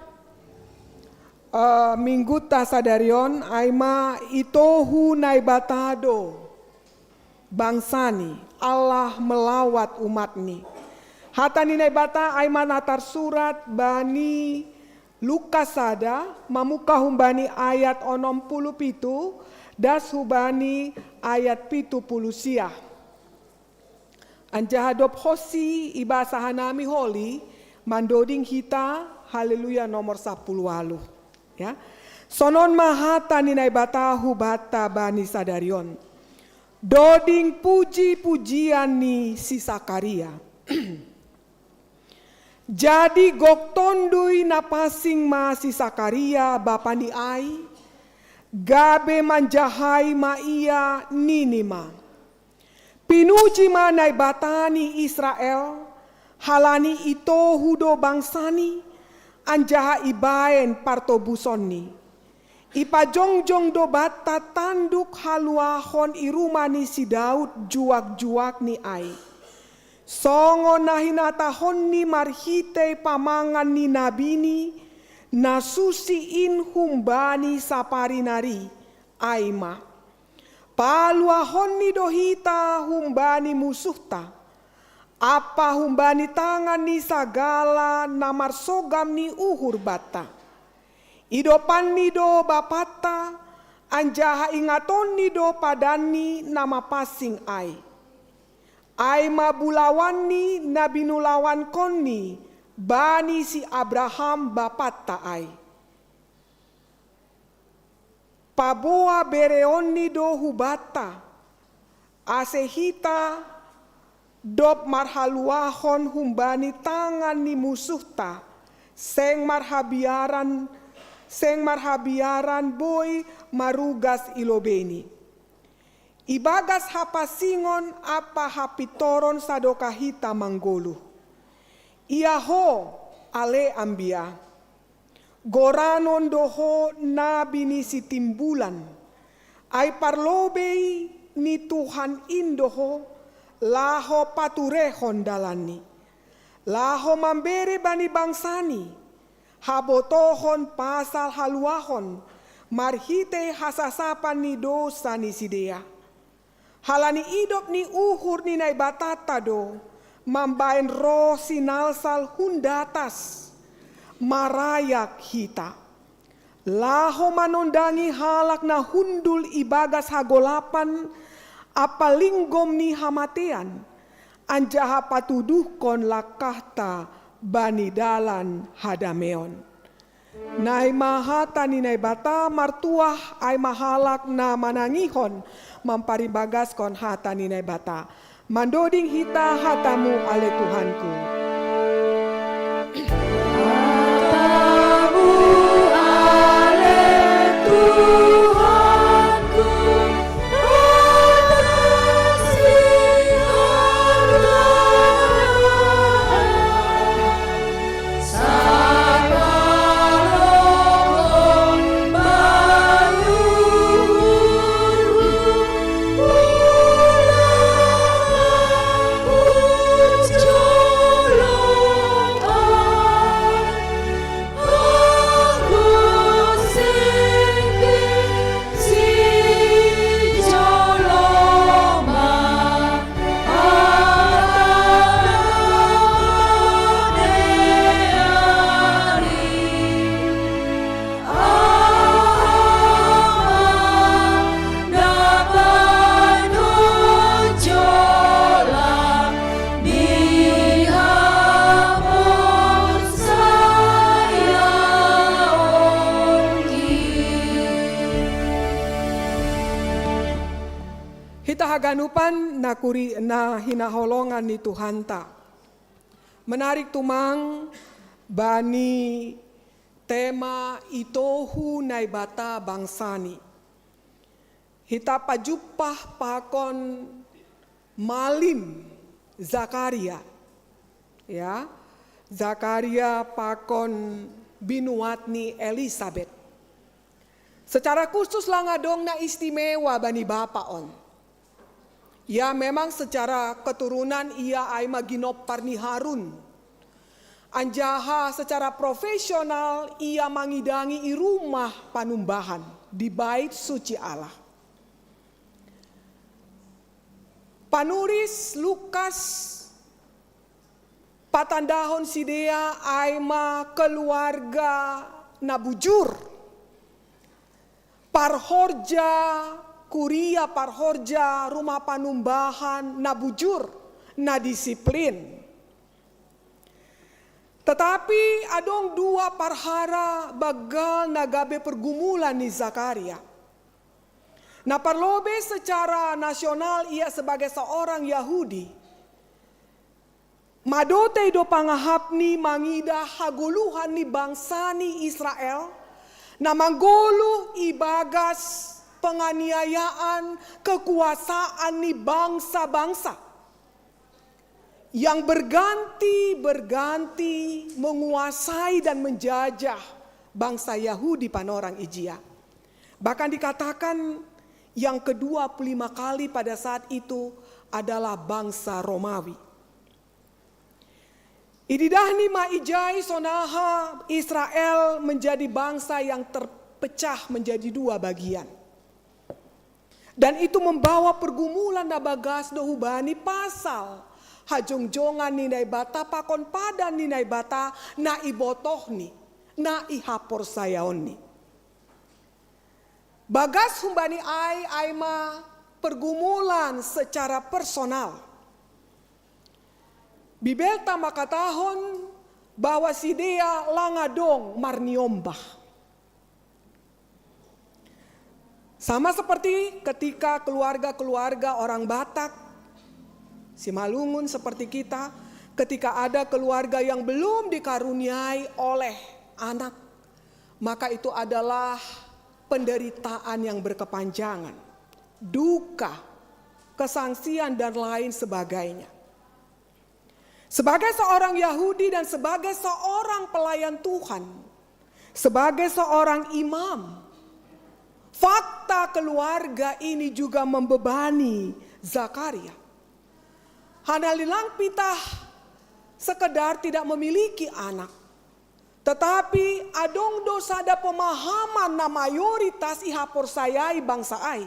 Minggu ta sadarion aima itohu naibatado bangsani Allah melawat umatni. Hatani naibata aima natar surat bani Lukas sada mamuka humbani ayat 67 das hubani ayat 70 siah. Anjahadop hosi ibasa hanami holi mandoding hita haleluya nomor 10 walu. Ya. Sonon mahata ninai batahu bata bani sadarion. Doding puji-pujian ni si Sakaria. Jadi gok tondui na pasing ma si Sakaria bapa ni ai. Gabe manjahai ma ia ninima. Pinuji manai batani Israel. Halani ito hudo bangsani. Anjaha ibaen partobusonni. Ipajongjong do bata tanduk haluahon irumani si Daud juak-juak ni ai. Songo nahinatahon ni marhite pamangan ni nabini. Nasusi in humbani saparinari aima. Paluahon ni dohita humbani musuhta. Apa humbani tangan ni sagala namar sogam ni uhur bata. Idopan ni do bapata. Anjaha ingaton ni do padani nama pasing ai. Aima bulawan ni nabinulawan konni. Bani si Abraham bapat taai. Paboa bereoni do hubata. Asehita dop marhaluahon humbani tangan ni musuhta. Seng marhabiaran boy marugas ilobeni. Ibagas hapasingon apa hapitoron sadokahita manggoluh. Iaho ale ambia. Goranon doho nabi ni si timbulan. Ay parlobei ni Tuhan indoho. Laho paturehon dalani. Laho mambere bani bangsani. Habotohon pasal haluahon. Marhite hasasapan ni dosa ni sidea. Halani idop ni uhur ni nai batata do. Mambain roh sinalsal hundatas marayak hita. Laho manondangi halak na hundul ibagas hagolapan apalinggom ni hamatean. Anjaha patuduhkon lakahta bani dalan hadameon. Nai mahata ni nai bata martuah ay mahalak na manangihon mamparibagas kon hata ni nai bata. Mandoding hita hatamu ale Tuhanku. Hatamu ale Tuhanku. Sama haganupan na hinaholongan ni Tuhanta. Menarik tumang bani tema itohu nai bata bangsani. Hita pajupah pakon malim Zakaria. Ya, Zakaria pakon binuatni Elisabeth. Secara khusus langadong na istimewa bani bapa on. Ya memang secara keturunan ia aima ginop parni Harun. Anjaha secara profesional ia mangidangi i rumah panumbahan di bait suci Allah. Panuris Lukas patandahon sidea aima keluarga nabujur. Parhorja, kuria parhorja, rumah panumbahan, nabujur, na disiplin. Tetapi adong dua parhara bagal nagabe pergumulan ni Zakaria. Na parlobe secara nasional ia sebagai seorang Yahudi. Madote do pangahapni mangida haguluhan ni bangsa ni Israel. Na manggulu ibagas penganiayaan kekuasaan ni bangsa-bangsa yang berganti-berganti menguasai dan menjajah bangsa Yahudi panorang ijia. Bahkan dikatakan yang ke-25 kali pada saat itu adalah bangsa Romawi. Ididahni maijai sonaha Israel menjadi bangsa yang terpecah menjadi dua bagian. Dan itu membawa pergumulan na bagas dohubani pasal hajongjongan ninai bata pakon padan ninai bata na ibotohni na ihapor sayaonni. Bagas humbani aima pergumulan secara personal. Bibelta makatahon bahwa si dia langadong marniombah. Sama seperti ketika keluarga-keluarga orang Batak, Simalungun seperti kita, ketika ada keluarga yang belum dikaruniai oleh anak, maka itu adalah penderitaan yang berkepanjangan, duka, kesangsian dan lain sebagainya. Sebagai seorang Yahudi dan sebagai seorang pelayan Tuhan, sebagai seorang imam, fakta keluarga ini juga membebani Zakaria. Hanalilang pitah sekedar tidak memiliki anak, tetapi adong dosa ada pemahaman na mayoritas ihapor sayai bangsa ai.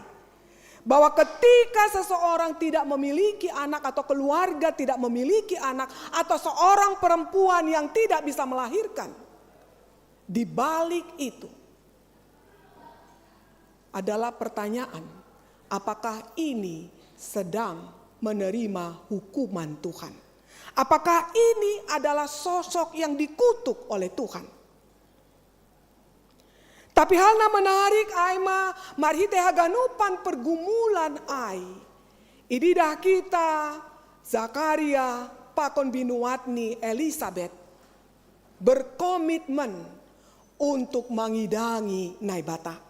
Bahwa ketika seseorang tidak memiliki anak atau keluarga tidak memiliki anak atau seorang perempuan yang tidak bisa melahirkan, di balik itu adalah pertanyaan, apakah ini sedang menerima hukuman Tuhan? Apakah ini adalah sosok yang dikutuk oleh Tuhan? Tapi hal na menarik aima marhite haganupan pergumulan ai. Ididah kita Zakaria pakon binuatni Elisabeth berkomitmen untuk mengidangi naibata.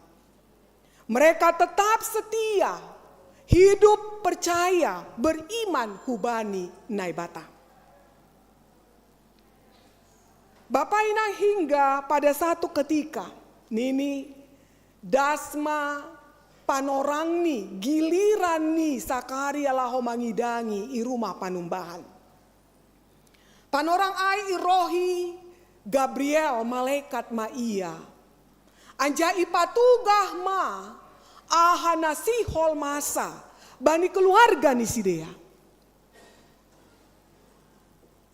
Mereka tetap setia, hidup percaya, beriman hubani naibata. Bapak ina hingga pada satu ketika nini dasma panorangni giliran ni Zakaria laho mangidangi i rumah panumbahan. Panorang ai irohi Gabriel malaikat ma ia. Anja ipatugah ma ahana sihol masa bani keluarga ni sidea.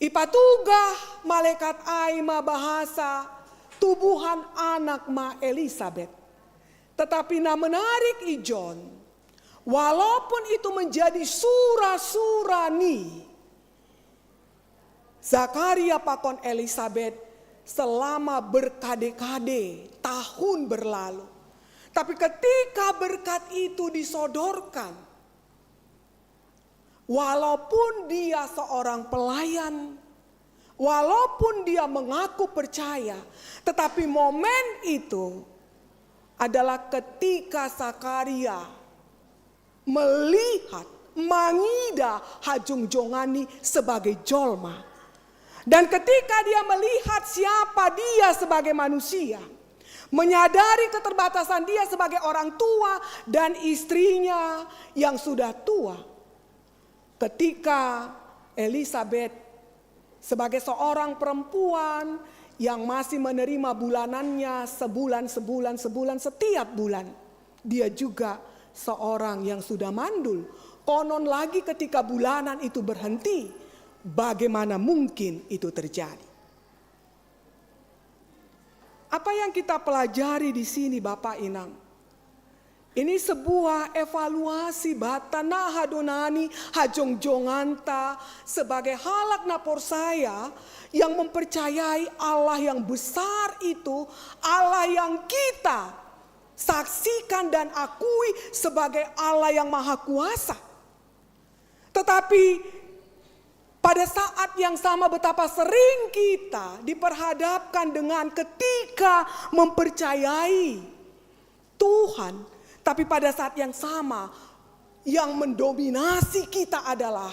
Ipatugah malaikat ai ma bahasa tubuhan anak ma Elisabeth. Tetapi na menarik ijon, walaupun itu menjadi sura-sura ni Zakaria pakon Elisabeth selama berkade-kade tahun berlalu. Tapi ketika berkat itu disodorkan, Walaupun dia seorang pelayan, walaupun dia mengaku percaya, tetapi momen itu adalah ketika Zakaria melihat, mangida hajung jongani sebagai jolma. Dan ketika dia melihat siapa dia sebagai manusia, menyadari keterbatasan dia sebagai orang tua dan istrinya yang sudah tua. Ketika Elisabeth sebagai seorang perempuan yang masih menerima bulanannya sebulan setiap bulan. Dia juga seorang yang sudah mandul. Konon lagi ketika bulanan itu berhenti, bagaimana mungkin itu terjadi? Apa yang kita pelajari di sini Bapak Inang? Ini sebuah evaluasi bata nahadonani hajong jonganta sebagai halak napor saya yang mempercayai Allah yang besar itu, Allah yang kita saksikan dan akui sebagai Allah yang maha kuasa. Tetapi pada saat yang sama betapa sering kita diperhadapkan dengan ketika mempercayai Tuhan. Tapi pada saat yang sama yang mendominasi kita adalah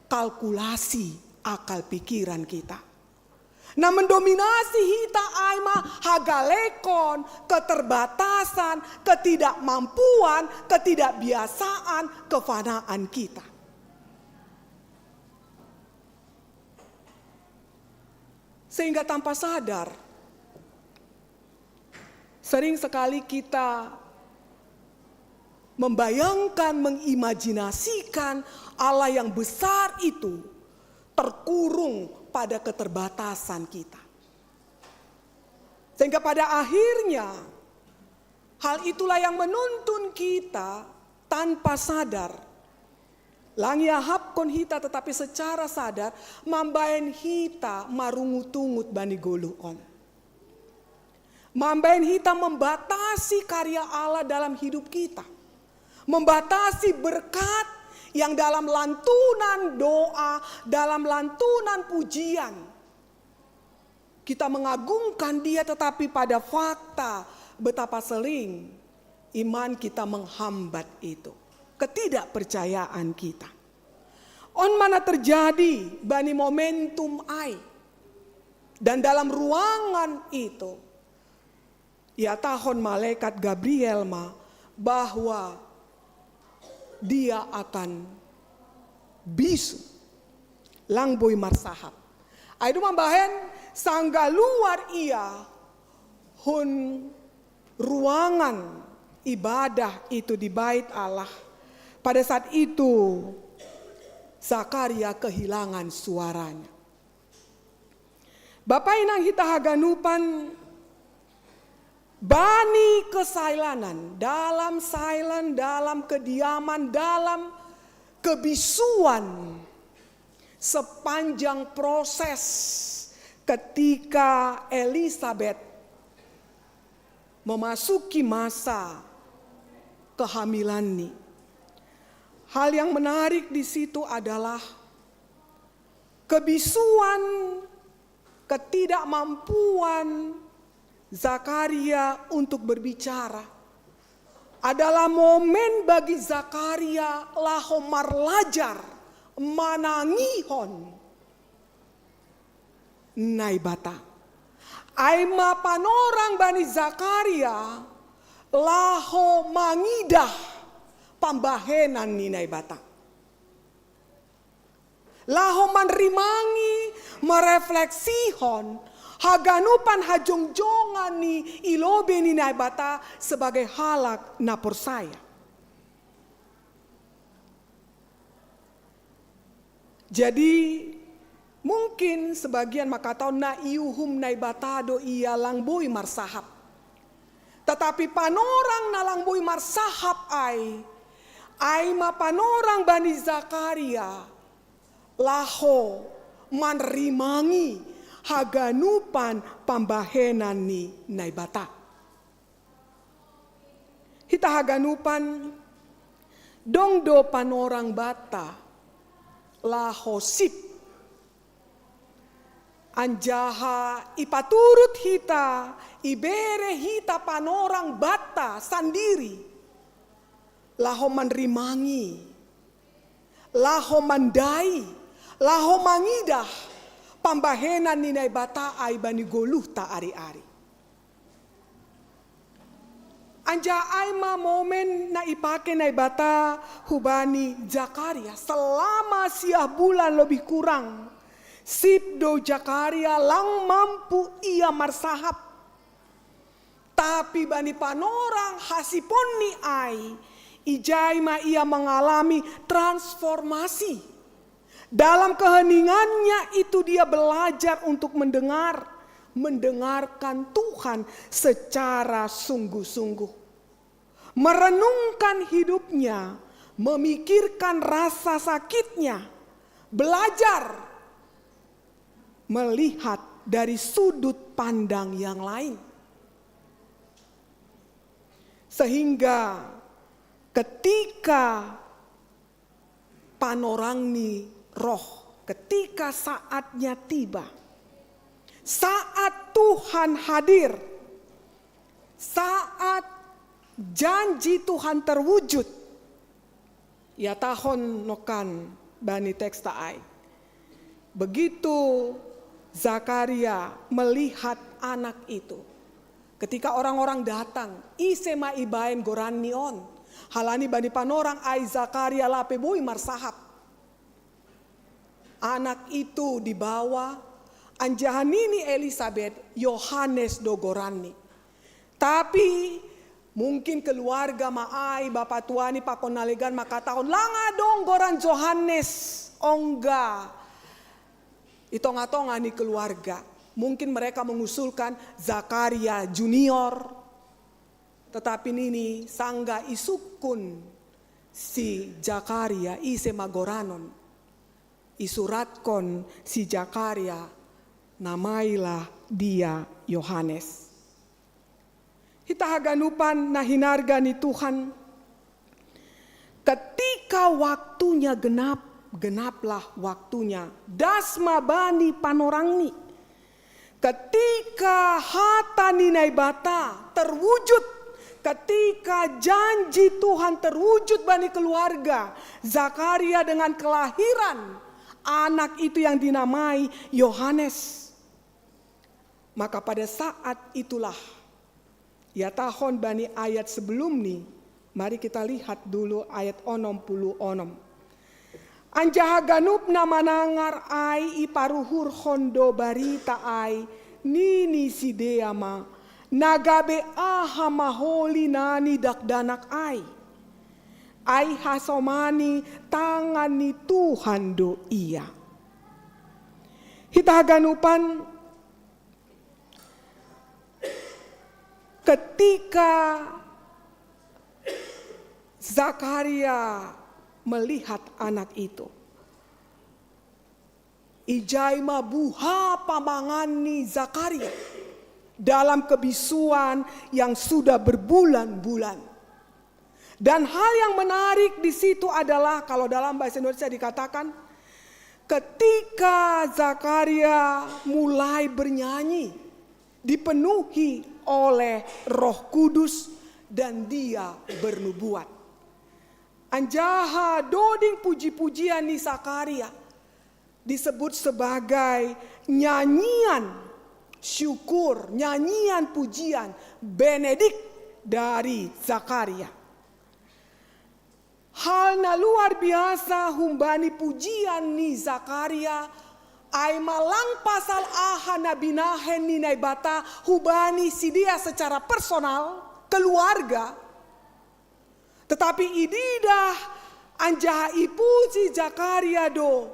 kalkulasi akal pikiran kita. Nah, mendominasi hita aima hagalekon, keterbatasan, ketidakmampuan, ketidakbiasaan, kefanaan kita. Sehingga tanpa sadar, sering sekali kita membayangkan, mengimajinasikan Allah yang besar itu terkurung pada keterbatasan kita. Sehingga pada akhirnya hal itulah yang menuntun kita tanpa sadar. Langia hapkon hita tetapi secara sadar mambaen hita marungutungut bani goluon. Mambaen hita membatasi karya Allah dalam hidup kita. Membatasi berkat yang dalam lantunan doa, dalam lantunan pujian. Kita mengagungkan dia tetapi pada fakta betapa sering iman kita menghambat itu. Ketidakpercayaan kita. On mana terjadi bani momentum ai. Dan dalam ruangan itu, ya tahun malaikat Gabriel bahwa dia akan bisu langboy marsahap. Aidu mambahen sangga luar ia hun ruangan ibadah itu di bait Allah. Pada saat itu Zakaria kehilangan suaranya. Bapak inang hita haganupan bani kesailanan, dalam silent, dalam kediaman, dalam kebisuan sepanjang proses ketika Elisabeth memasuki masa kehamilan ini. Hal yang menarik di situ adalah kebisuan, ketidakmampuan Zakaria untuk berbicara adalah momen bagi Zakaria lahomar lajar manangihon naibata. Aima panorang bani Zakaria laho mangidah pambahenan ni naibata. Laho manrimangi merefleksihon haganupan hajong-jongan ni ilobe ni naibata sebagai halak napor saya. Jadi mungkin sebagian makatau na iuhum naibata do ia langboi marsahap. Tetapi panorang na langboi marsahap ai ma panorang bani Zakaria laho manrimangi haganupan pambahenan ni naibata. Hita haganupan dong do panorang bata lahosip anjaha ipaturut hita ibere hita panorang bata sandiri laho manrimangi laho mandai laho mangidah pambahenan ninai bata ai bani goluh ta ari-ari. Anja aima momen na ipake na ibata hubani Zakaria selama siah bulan lebih kurang. Sipdo Zakaria lang mampu ia marsahap. Tapi bani panorang hasipon ni ai. Ijaima ia mengalami transformasi. Dalam keheningannya itu dia belajar untuk mendengarkan Tuhan secara sungguh-sungguh. Merenungkan hidupnya, memikirkan rasa sakitnya, belajar melihat dari sudut pandang yang lain. Sehingga ketika panorangni roh, ketika saatnya tiba, saat Tuhan hadir, saat janji Tuhan terwujud, ya tahon nokan bani teks taai. Begitu Zakaria melihat anak itu, ketika orang-orang datang, isema ibaen goranion, halani bani panorang ai Zakaria lape bui marsahap. Anak itu dibawa anjahanini Elisabeth Yohanes do gorani. Tapi mungkin keluarga maai bapak tuani pakon nalegan maka tahun langa dong goran Johannes ongga. Itonga-tonga nih keluarga. Mungkin mereka mengusulkan Zakaria Junior. Tetapi nini sangga isukun si Zakaria ise magoranon. Isuratkon si Zakaria namailah dia Yohanes. Kita haganupan na hinarga ni Tuhan. Ketika waktunya genaplah waktunya. Dasma bani panorangni. Ketika hata ninai bata terwujud. Ketika janji Tuhan terwujud bani keluarga. Zakaria dengan kelahiran anak itu yang dinamai Yohanes. Maka pada saat itulah, ya tahun bani ayat sebelum ni, mari kita lihat dulu ayat 60. Anjaha ganupna manangar ai iparuhur hondo barita ai nini sideama nagabe aha maholi nani dakdanak ai hasomani tangan ni Tuhan do iya. Kita ganupan ketika Zakaria melihat anak itu, ijaima buha pamangani Zakaria dalam kebisuan yang sudah berbulan-bulan. Dan hal yang menarik di situ adalah kalau dalam bahasa Indonesia dikatakan ketika Zakaria mulai bernyanyi, dipenuhi oleh Roh Kudus dan dia bernubuat. Anjaha doding puji-pujian di Zakaria disebut sebagai nyanyian syukur, nyanyian pujian, benedik dari Zakaria. Hal na luar biasa humbani pujian ni Zakaria ai malang pasal aha nabinahen ni naibata hubani si dia secara personal, keluarga. Tetapi ididah anjaha ipuji Zakaria do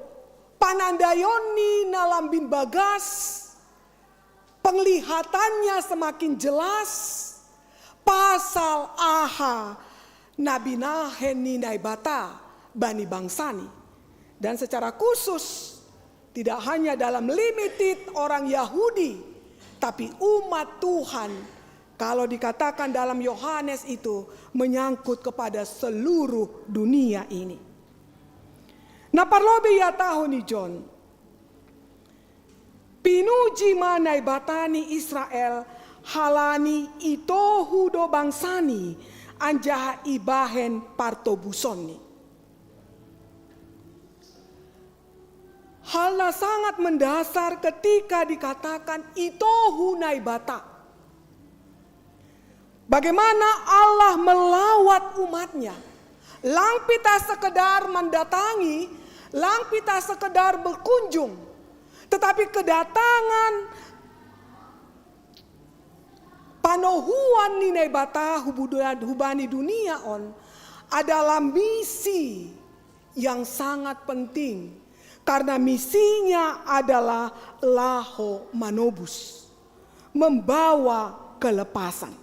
panandayoni nalambin bagas, penglihatannya semakin jelas pasal aha nabinahen ni naibata bani bangsani. Dan secara khusus tidak hanya dalam limited orang Yahudi, tapi umat Tuhan Kalau dikatakan dalam Yohanes itu menyangkut kepada seluruh dunia ini. Nah parlobe ya tahu nih John. Pinuji manai batani Israel halani itohu do bangsani anjaha ibahen partobusoni. Halnya sangat mendasar ketika dikatakan itohu naibata. Bagaimana Allah melawat umatnya. Lang pita sekedar mendatangi, lang pita sekedar berkunjung. Tetapi kedatangan panohuan ninai bata hubani dunia on adalah misi yang sangat penting. Karena misinya adalah laho manobus. Membawa kelepasan.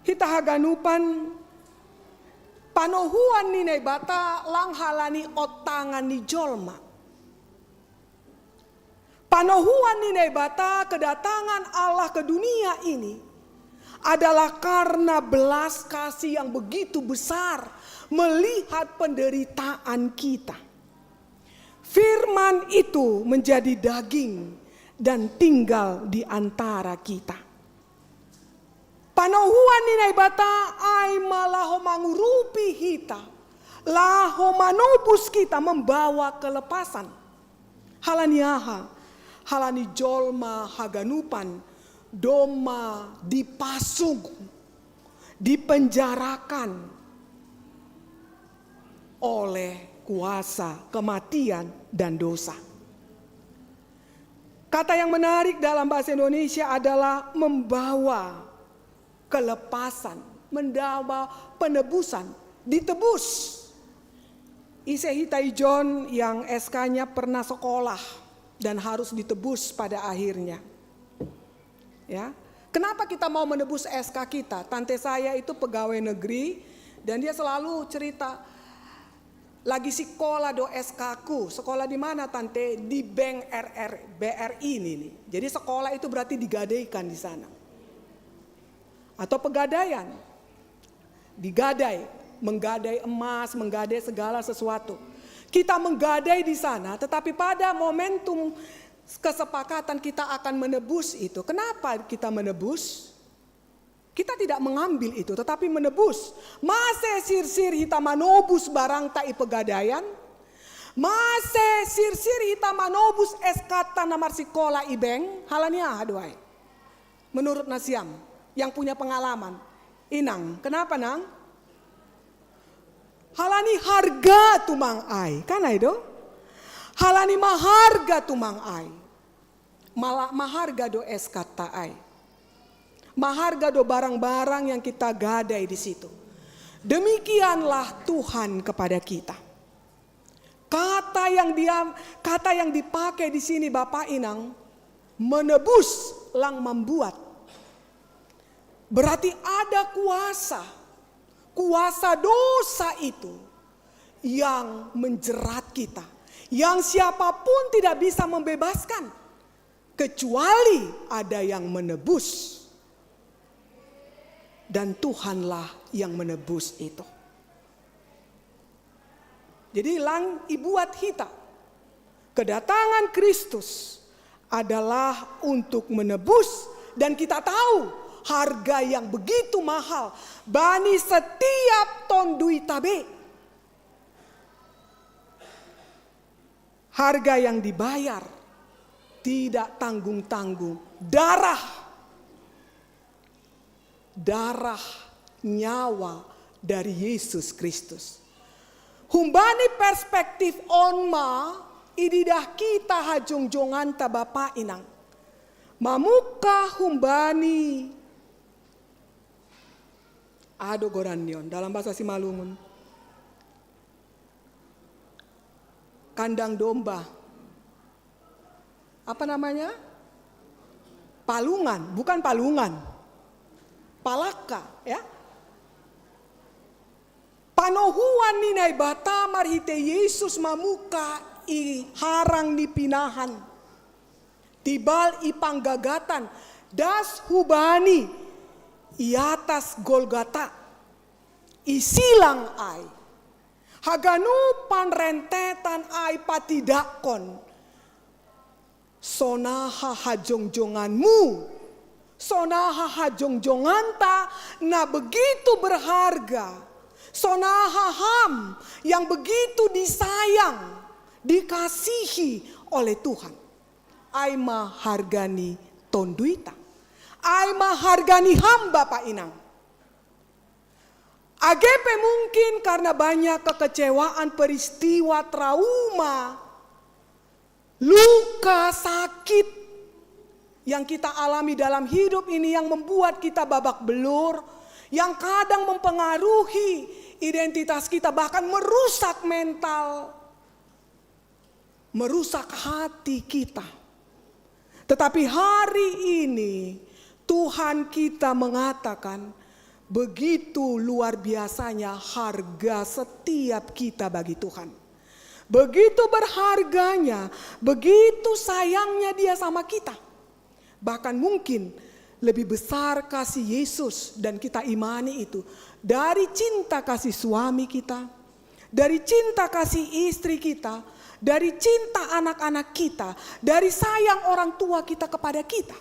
Hita haganupan panohuan ninai bata lang halani otangan ni jolma. Panohuan ninai bata kedatangan Allah ke dunia ini adalah karena belas kasih yang begitu besar melihat penderitaan kita. Firman itu menjadi daging dan tinggal di antara kita. Panohuan ninai bata ay malaho mangurupi hita. Laho manobus kita membawa kelepasan. Halaniaha, halani jolma haganupan, doma dipasung, dipenjarakan oleh kuasa kematian dan dosa. Kata yang menarik dalam bahasa Indonesia adalah membawa kelepasan, mendawa penebusan, ditebus. Ise hitai John yang SK-nya pernah sekolah dan harus ditebus pada akhirnya. Ya, kenapa kita mau menebus SK kita? Tante saya itu pegawai negeri dan dia selalu cerita, lagi sekolah do SK ku. Sekolah di mana tante? Di bank BRI ini nih. Jadi sekolah itu berarti digadaikan di sana. Atau pegadaian, digadai, menggadai emas, menggadai segala sesuatu. Kita menggadai di sana, tetapi pada momentum kesepakatan kita akan menebus itu. Kenapa kita menebus? Kita tidak mengambil itu, tetapi menebus. Mase sir-sir hita manobus barang tai pegadaian. Mase sir-sir hita manobus eskata namar sikola ibeng. Halania haduai. Menurut Nasiam yang punya pengalaman. Inang, kenapa nang? Halani harga tumang ai, kan itu? Halani maharga tumang ai. Maharga do eskata ai. Maharga do barang-barang yang kita gadai di situ. Demikianlah Tuhan kepada kita. Kata yang dipakai di sini Bapak Inang, menebus lang membuat. Berarti ada kuasa dosa itu yang menjerat kita. Yang siapapun tidak bisa membebaskan. Kecuali ada yang menebus. Dan Tuhanlah yang menebus itu. Jadi lang ibuat hita. Kedatangan Kristus adalah untuk menebus. Dan kita tahu harga yang begitu mahal. Bani setiap ton duit tabe. Harga yang dibayar tidak tanggung-tanggung. Darah nyawa dari Yesus Kristus. Humbani perspektif onma ididah kita hajung-jongan ta Bapak Inang. Mamuka humbani ado goranion dalam bahasa Simalungun. Kandang domba. Apa namanya? Palungan, bukan palungan. Palaka, ya. Panohuan ninai bata marhite Yesus mamuka i harang dipinahan. Tibal ipanggagatan das hubani iatas Golgata isilang ai haganu panrentetan ai patidakon sonaha hajongjonganmu sonaha hajongjonganta na begitu berharga, sonaha ham yang begitu disayang, dikasihi oleh Tuhan. Aima hargani tonduita, aima hargani ham Bapak Inang. AGP mungkin karena banyak kekecewaan, peristiwa, trauma, luka, sakit yang kita alami dalam hidup ini yang membuat kita babak belur, yang kadang mempengaruhi identitas kita, bahkan merusak mental, merusak hati kita. Tetapi hari ini Tuhan kita mengatakan begitu luar biasanya harga setiap kita bagi Tuhan. Begitu berharganya, begitu sayangnya Dia sama kita. Bahkan mungkin lebih besar kasih Yesus dan kita imani itu dari cinta kasih suami kita, dari cinta kasih istri kita, dari cinta anak-anak kita, dari sayang orang tua kita kepada kita.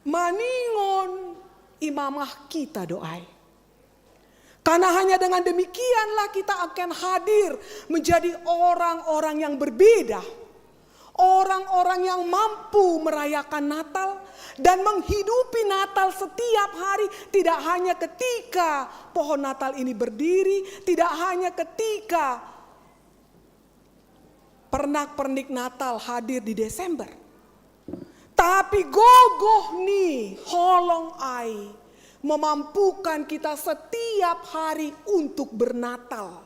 Maningon imamah kita doai. Karena hanya dengan demikianlah kita akan hadir menjadi orang-orang yang berbeda. Orang-orang yang mampu merayakan Natal dan menghidupi Natal setiap hari. Tidak hanya ketika pohon Natal ini berdiri, tidak hanya ketika pernak-pernik Natal hadir di Desember. Tapi gogoh nih holong ai memampukan kita setiap hari untuk bernatal.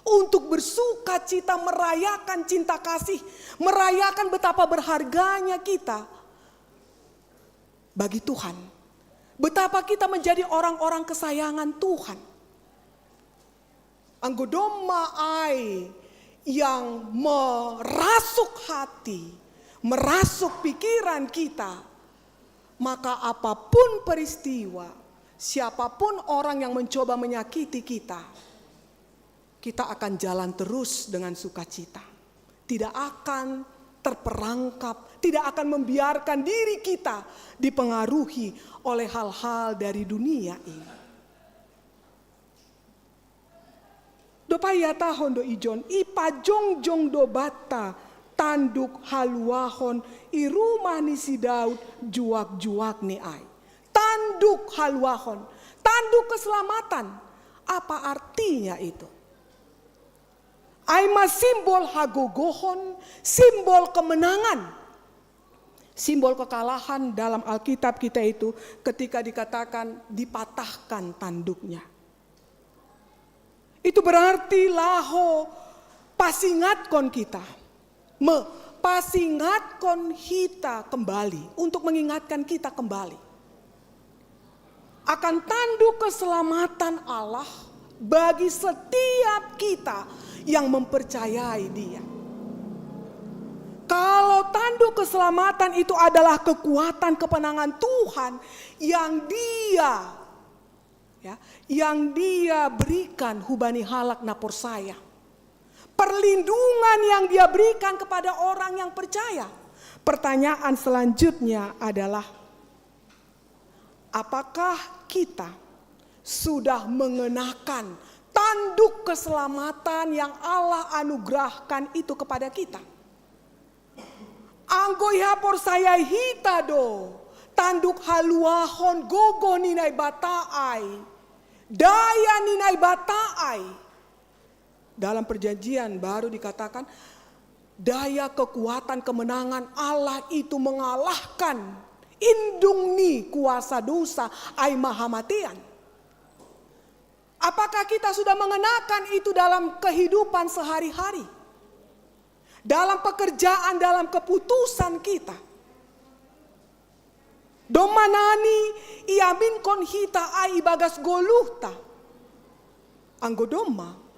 Untuk bersuka cita, merayakan cinta kasih, merayakan betapa berharganya kita bagi Tuhan. Betapa kita menjadi orang-orang kesayangan Tuhan. Anggodoma ai yang merasuk hati, merasuk pikiran kita. Maka apapun peristiwa, siapapun orang yang mencoba menyakiti kita, kita akan jalan terus dengan sukacita. Tidak akan terperangkap, tidak akan membiarkan diri kita dipengaruhi oleh hal-hal dari dunia ini. Dopayata hondo ijon, ipajongjong do bata, tanduk haluahon irumah ni si Daud juak-juak ni ai. Tanduk haluahon, tanduk keselamatan. Apa artinya itu? Aima simbol hagogohon, simbol kemenangan. Simbol kekalahan dalam Alkitab kita itu ketika dikatakan dipatahkan tanduknya. Itu berarti laho pasingatkon kita. Pasingatkon kita kembali, untuk mengingatkan kita kembali akan tanduk keselamatan Allah bagi setiap kita yang mempercayai Dia. Kalau tanduk keselamatan itu adalah kekuatan kemenangan Tuhan yang Dia berikan hubani halak napor saya. Perlindungan yang Dia berikan kepada orang yang percaya. Pertanyaan selanjutnya adalah, apakah kita sudah mengenakan tanduk keselamatan yang Allah anugerahkan itu kepada kita? Anggoya por saya hitado, tanduk haluahon gogo ninai bataai, daya ninai bataai. Dalam perjanjian baru dikatakan daya kekuatan kemenangan Allah itu mengalahkan indung ni kuasa dosa ai mahamatian. Apakah kita sudah mengenakan itu dalam kehidupan sehari-hari? Dalam pekerjaan, dalam keputusan kita. Domanani iamin konhita ai bagas goluhta. Anggodoma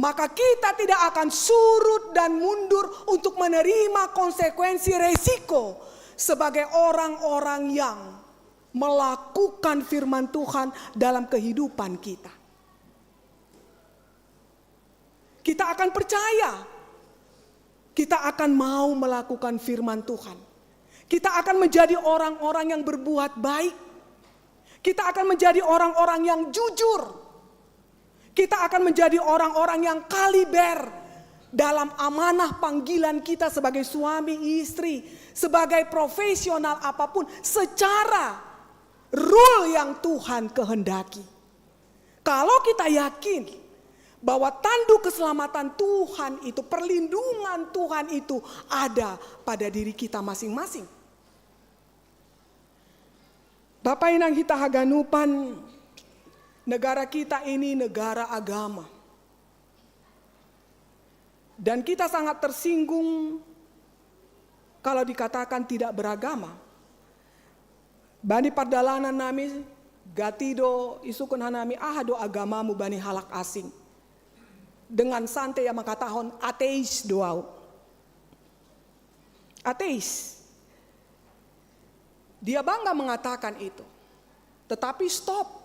maka kita tidak akan surut dan mundur untuk menerima konsekuensi resiko sebagai orang-orang yang melakukan firman Tuhan dalam kehidupan kita. Kita akan percaya, kita akan mau melakukan firman Tuhan. Kita akan menjadi orang-orang yang berbuat baik. Kita akan menjadi orang-orang yang jujur. Kita akan menjadi orang-orang yang kaliber dalam amanah panggilan kita sebagai suami istri, sebagai profesional apapun, secara rule yang Tuhan kehendaki. Kalau kita yakin bahwa tanduk keselamatan Tuhan itu, perlindungan Tuhan itu ada pada diri kita masing-masing. Bapak Inang Hita Haganupan, negara kita ini negara agama. Dan kita sangat tersinggung kalau dikatakan tidak beragama. Bani pardalanan nami gatido isukun hanami ahado agamamu bani halak asing. Dengan santai yang mengatakan ateis doau. Ateis. Dia bangga mengatakan itu. Tetapi stop.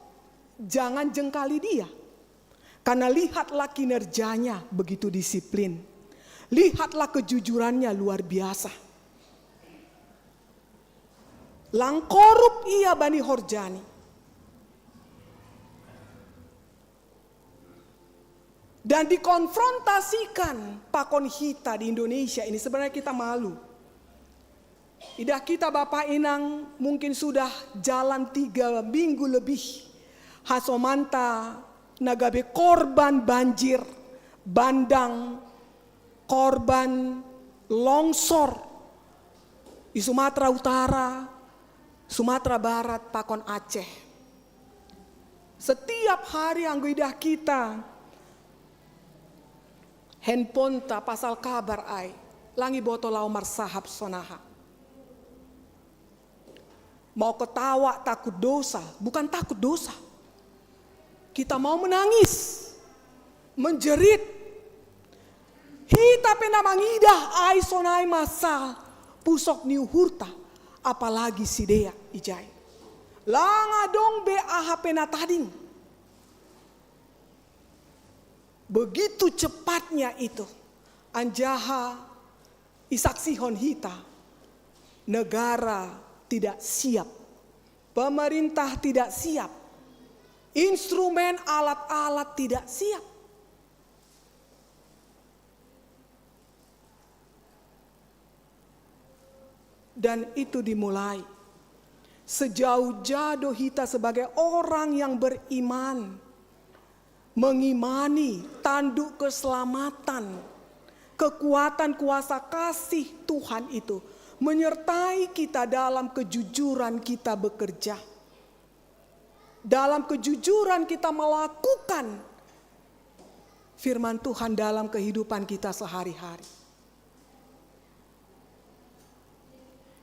Jangan jengkali dia. Karena lihatlah kinerjanya begitu disiplin. Lihatlah kejujurannya luar biasa. Langkorup ia Bani Horjani. Dan dikonfrontasikan Pakon Hita di Indonesia ini, sebenarnya kita malu. Idah kita Bapak Inang mungkin sudah jalan 3 minggu lebih. Hasomanta nagabe korban banjir, bandang, korban longsor di Sumatera Utara, Sumatera Barat, Pakon Aceh. Setiap hari anggoidah kita handphone ta pasal kabar ai langi botolau marsahab sonaha. Mau ketawa takut dosa, bukan takut dosa. Kita mau menangis, menjerit. Hita pena mangidah ai sonai masa pusok niu hurta, apalagi sidea ijai. Langa dong be aha pena tading. Begitu cepatnya itu, anjaha isaksihon hita, negara tidak siap, pemerintah tidak siap, instrumen alat-alat tidak siap. Dan itu dimulai sejauh jauh kita sebagai orang yang beriman, mengimani tanduk keselamatan, kekuatan kuasa kasih Tuhan itu menyertai kita dalam kejujuran kita bekerja, dalam kejujuran kita melakukan firman Tuhan dalam kehidupan kita sehari-hari.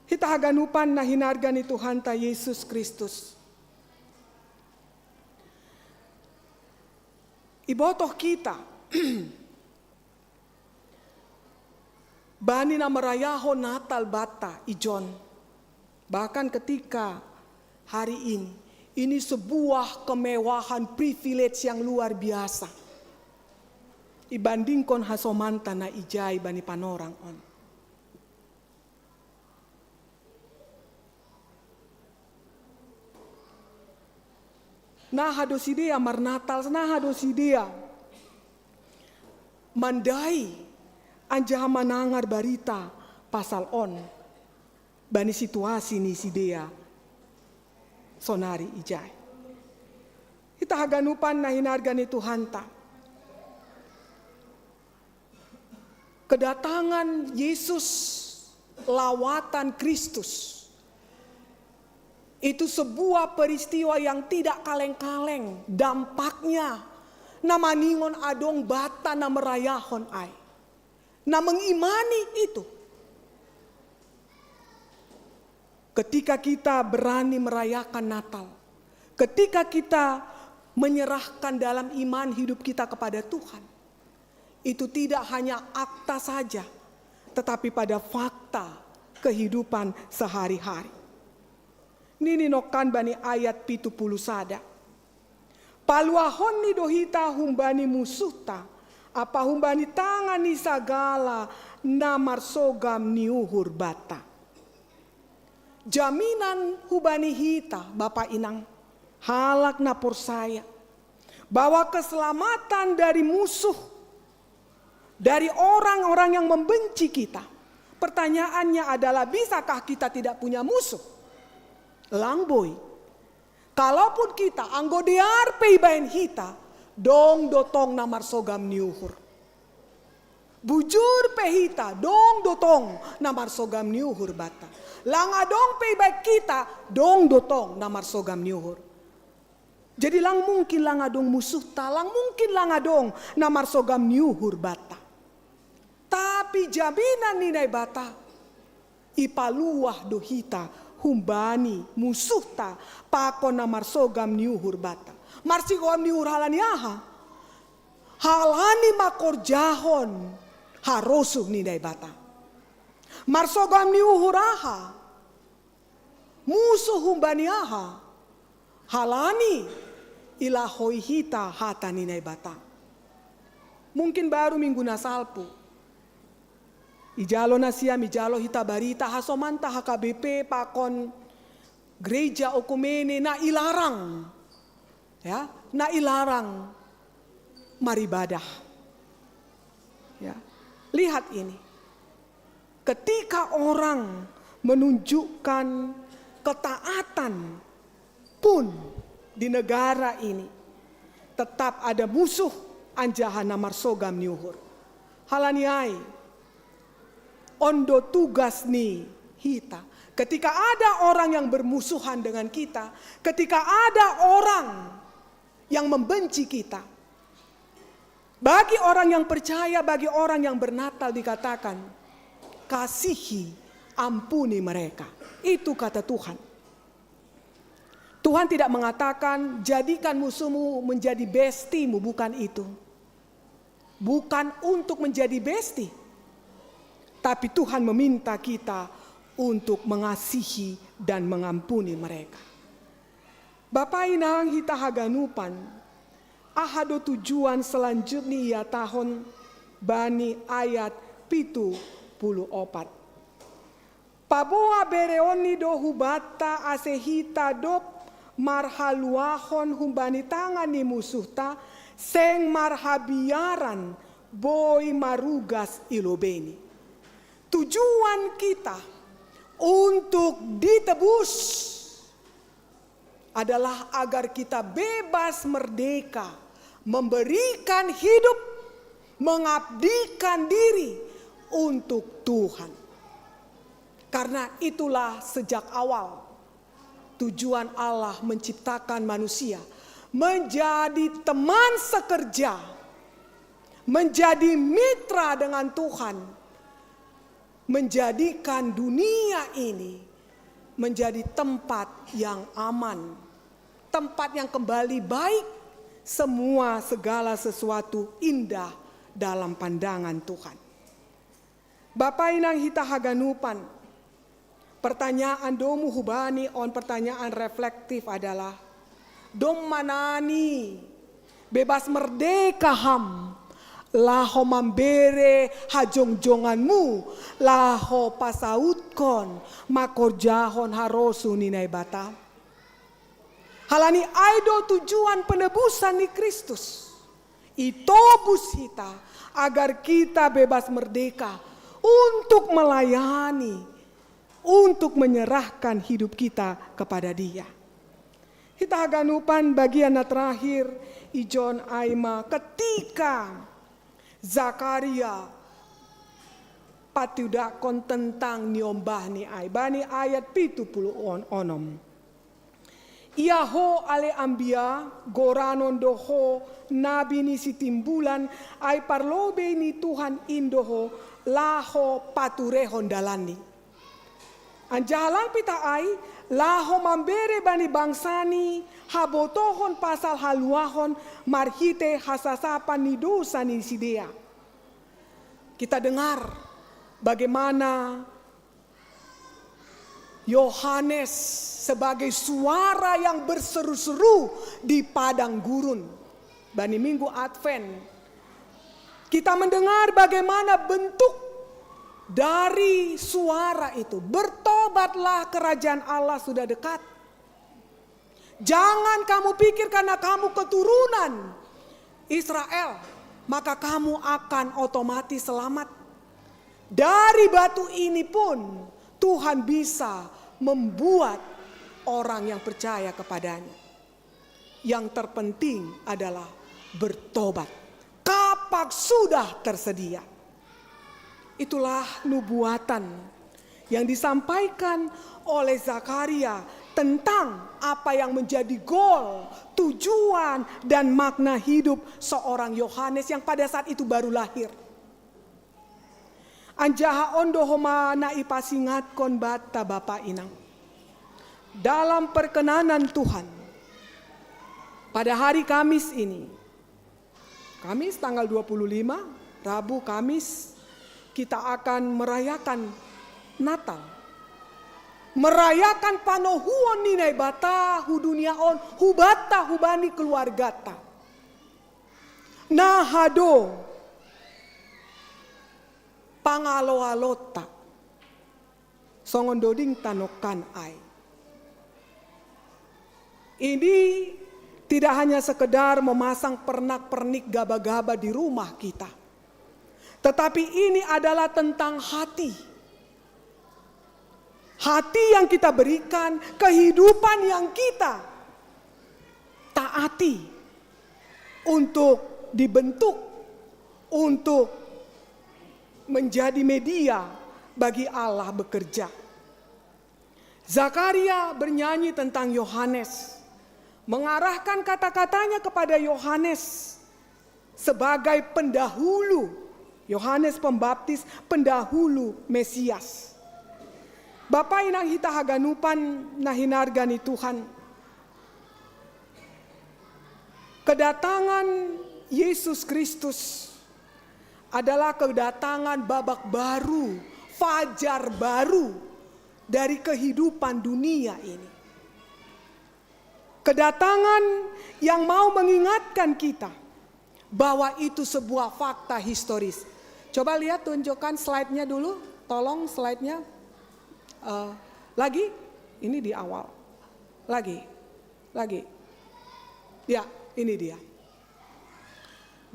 Kita haganupan na hinargan ni Tuhan ta Yesus Kristus. Ibotoh kita bani na merayaho Natal bata ijon. Bahkan ketika hari ini sebuah kemewahan privilege yang luar biasa. Ibandingkon hasomanta na ijai bani panorang on. Nah hadosidia marnatal, nah hadosidia mandai anjaha manangar barita pasal on bani situasi ni sidea sonari ijai. Kita haganupan na hinargan ni Tuhan ta. Kedatangan Yesus, lawatan Kristus, itu sebuah peristiwa yang tidak kaleng-kaleng. Dampaknya na maningon adong bata na merayahon ai. Na mengimani itu. Ketika kita berani merayakan Natal, ketika kita menyerahkan dalam iman hidup kita kepada Tuhan, itu tidak hanya akta saja, tetapi pada fakta kehidupan sehari-hari. Nini nokan bani ayat 70 sada. Paluahon ni dohita humbani musuhta, apa humbani tangani sagala namar sogam ni uhur bata. Jaminan hubani hita, Bapak Inang, halak napor saya, bahwa keselamatan dari musuh, dari orang-orang yang membenci kita. Pertanyaannya adalah, bisakah kita tidak punya musuh? Langboy. Kalaupun kita anggodear peibain hita, dong dotong namar sogam niuhur. Bujur pehita, dong dotong namar sogam niuhur bata. Langa dong peibaik kita, dong dotong namar sogam niuhur. Jadi lang mungkin lang adong musuh talang, mungkin lang adong namar sogam niuhur bata. Tapi jaminan ninai bata, ipaluah dohita humbani musuh ta pakon namar sogam niuhur bata. Marsi gom niuhur halani aha. Halani makor jahon harosuh ninai bata. Marsogam niuhur aha. Musuh humbani aha. Halani ilahoi hita hata ninai bata. Mungkin baru minggu nasalpu. Ijalo nasia mijalo hita barita hasomanta HKBP pakon gereja okumene na ilarang. Ya, na ilarang maribadah. Ya. Lihat ini. Ketika orang menunjukkan ketaatan pun di negara ini, tetap ada musuh anjahan namar sogam niuhur. Halaniai, ondo tugas ni hita. Ketika ada orang yang bermusuhan dengan kita, ketika ada orang yang membenci kita, bagi orang yang percaya, bagi orang yang bernatal dikatakan, kasihi, ampuni mereka. Itu kata Tuhan. Tuhan tidak mengatakan jadikan musuhmu menjadi bestimu, bukan itu. Bukan untuk menjadi besti. Tapi Tuhan meminta kita untuk mengasihi dan mengampuni mereka. Bapak Inang hita haganupan, ahado tujuan selanjutnya ia tahun bani ayat 74. Paboa bereoni do hubata asehita dop marhaluahon humbani tangani musuhta seng marhabiaran boy marugas ilobeni. Tujuan kita untuk ditebus adalah agar kita bebas merdeka, memberikan hidup, mengabdikan diri untuk Tuhan. Karena itulah sejak awal tujuan Allah menciptakan manusia menjadi teman sekerja, menjadi mitra dengan Tuhan, menjadikan dunia ini menjadi tempat yang aman, tempat yang kembali baik, semua segala sesuatu indah dalam pandangan Tuhan. Bapak Inang hita haganupan, pertanyaan domu hubani on pertanyaan reflektif adalah, dom manani bebas merdeka ham, laho mambere hajongjonganmu, laho pasautkon makorjahon harosu ninai bata. Halani aido tujuan penebusan di Kristus, itobus hita agar kita bebas merdeka untuk melayani, untuk menyerahkan hidup kita kepada Dia. Kita ganupan bagian terakhir ijon aima ketika Zakaria patudakon tentang niombah ni ai bani ayat 70 onom. Iaho ale ambia goranon doho nabi ni sitimbulan ai parlobe ni Tuhan indoho laho paturehon dalani. Anjahalang pita ai laho mambere bani bangsani habotohon pasal haluahon marhite hasasapan ni dosa ni sidea. kita dengar bagaimana Yohanes sebagai suara yang berseru-seru di padang gurun. Bani Minggu Advent, kita mendengar bagaimana bentuk dari suara itu. Bertobatlah, kerajaan Allah sudah dekat. Jangan kamu pikir karena kamu keturunan Israel, maka kamu akan otomatis selamat. Dari batu ini pun Tuhan bisa membuat orang yang percaya kepadanya. Yang terpenting adalah bertobat. Kapak sudah tersedia. Itulah nubuatan yang disampaikan oleh Zakaria tentang apa yang menjadi goal, tujuan, dan makna hidup seorang Yohanes yang pada saat itu baru lahir. Anjaha ondo homa na ipasingat kon bata bapa inang. Dalam perkenanan Tuhan, pada hari Kamis ini, Kamis tanggal 25, Rabu Kamis, kita akan merayakan Natal. Merayakan panohuon ninai bata huduniaon hubata hubani keluargata. Nahado pangalo-alota songon doding tanokan ai. Ini tidak hanya sekedar memasang pernak-pernik gaba-gaba di rumah kita, tetapi ini adalah tentang hati. Hati yang kita berikan, kehidupan yang kita taati untuk dibentuk, untuk menjadi media bagi Allah bekerja. Zakaria bernyanyi tentang Yohanes, mengarahkan kata-katanya kepada Yohanes sebagai pendahulu, Yohanes Pembaptis, pendahulu Mesias. Bapak inang hita haganupan nahinargani Tuhan. Kedatangan Yesus Kristus adalah kedatangan babak baru, fajar baru dari kehidupan dunia ini. Kedatangan yang mau mengingatkan kita bahwa itu sebuah fakta historis. Coba lihat, tunjukkan slide-nya dulu, tolong slide-nya. Lagi, ini di awal. Lagi. Ya, ini dia.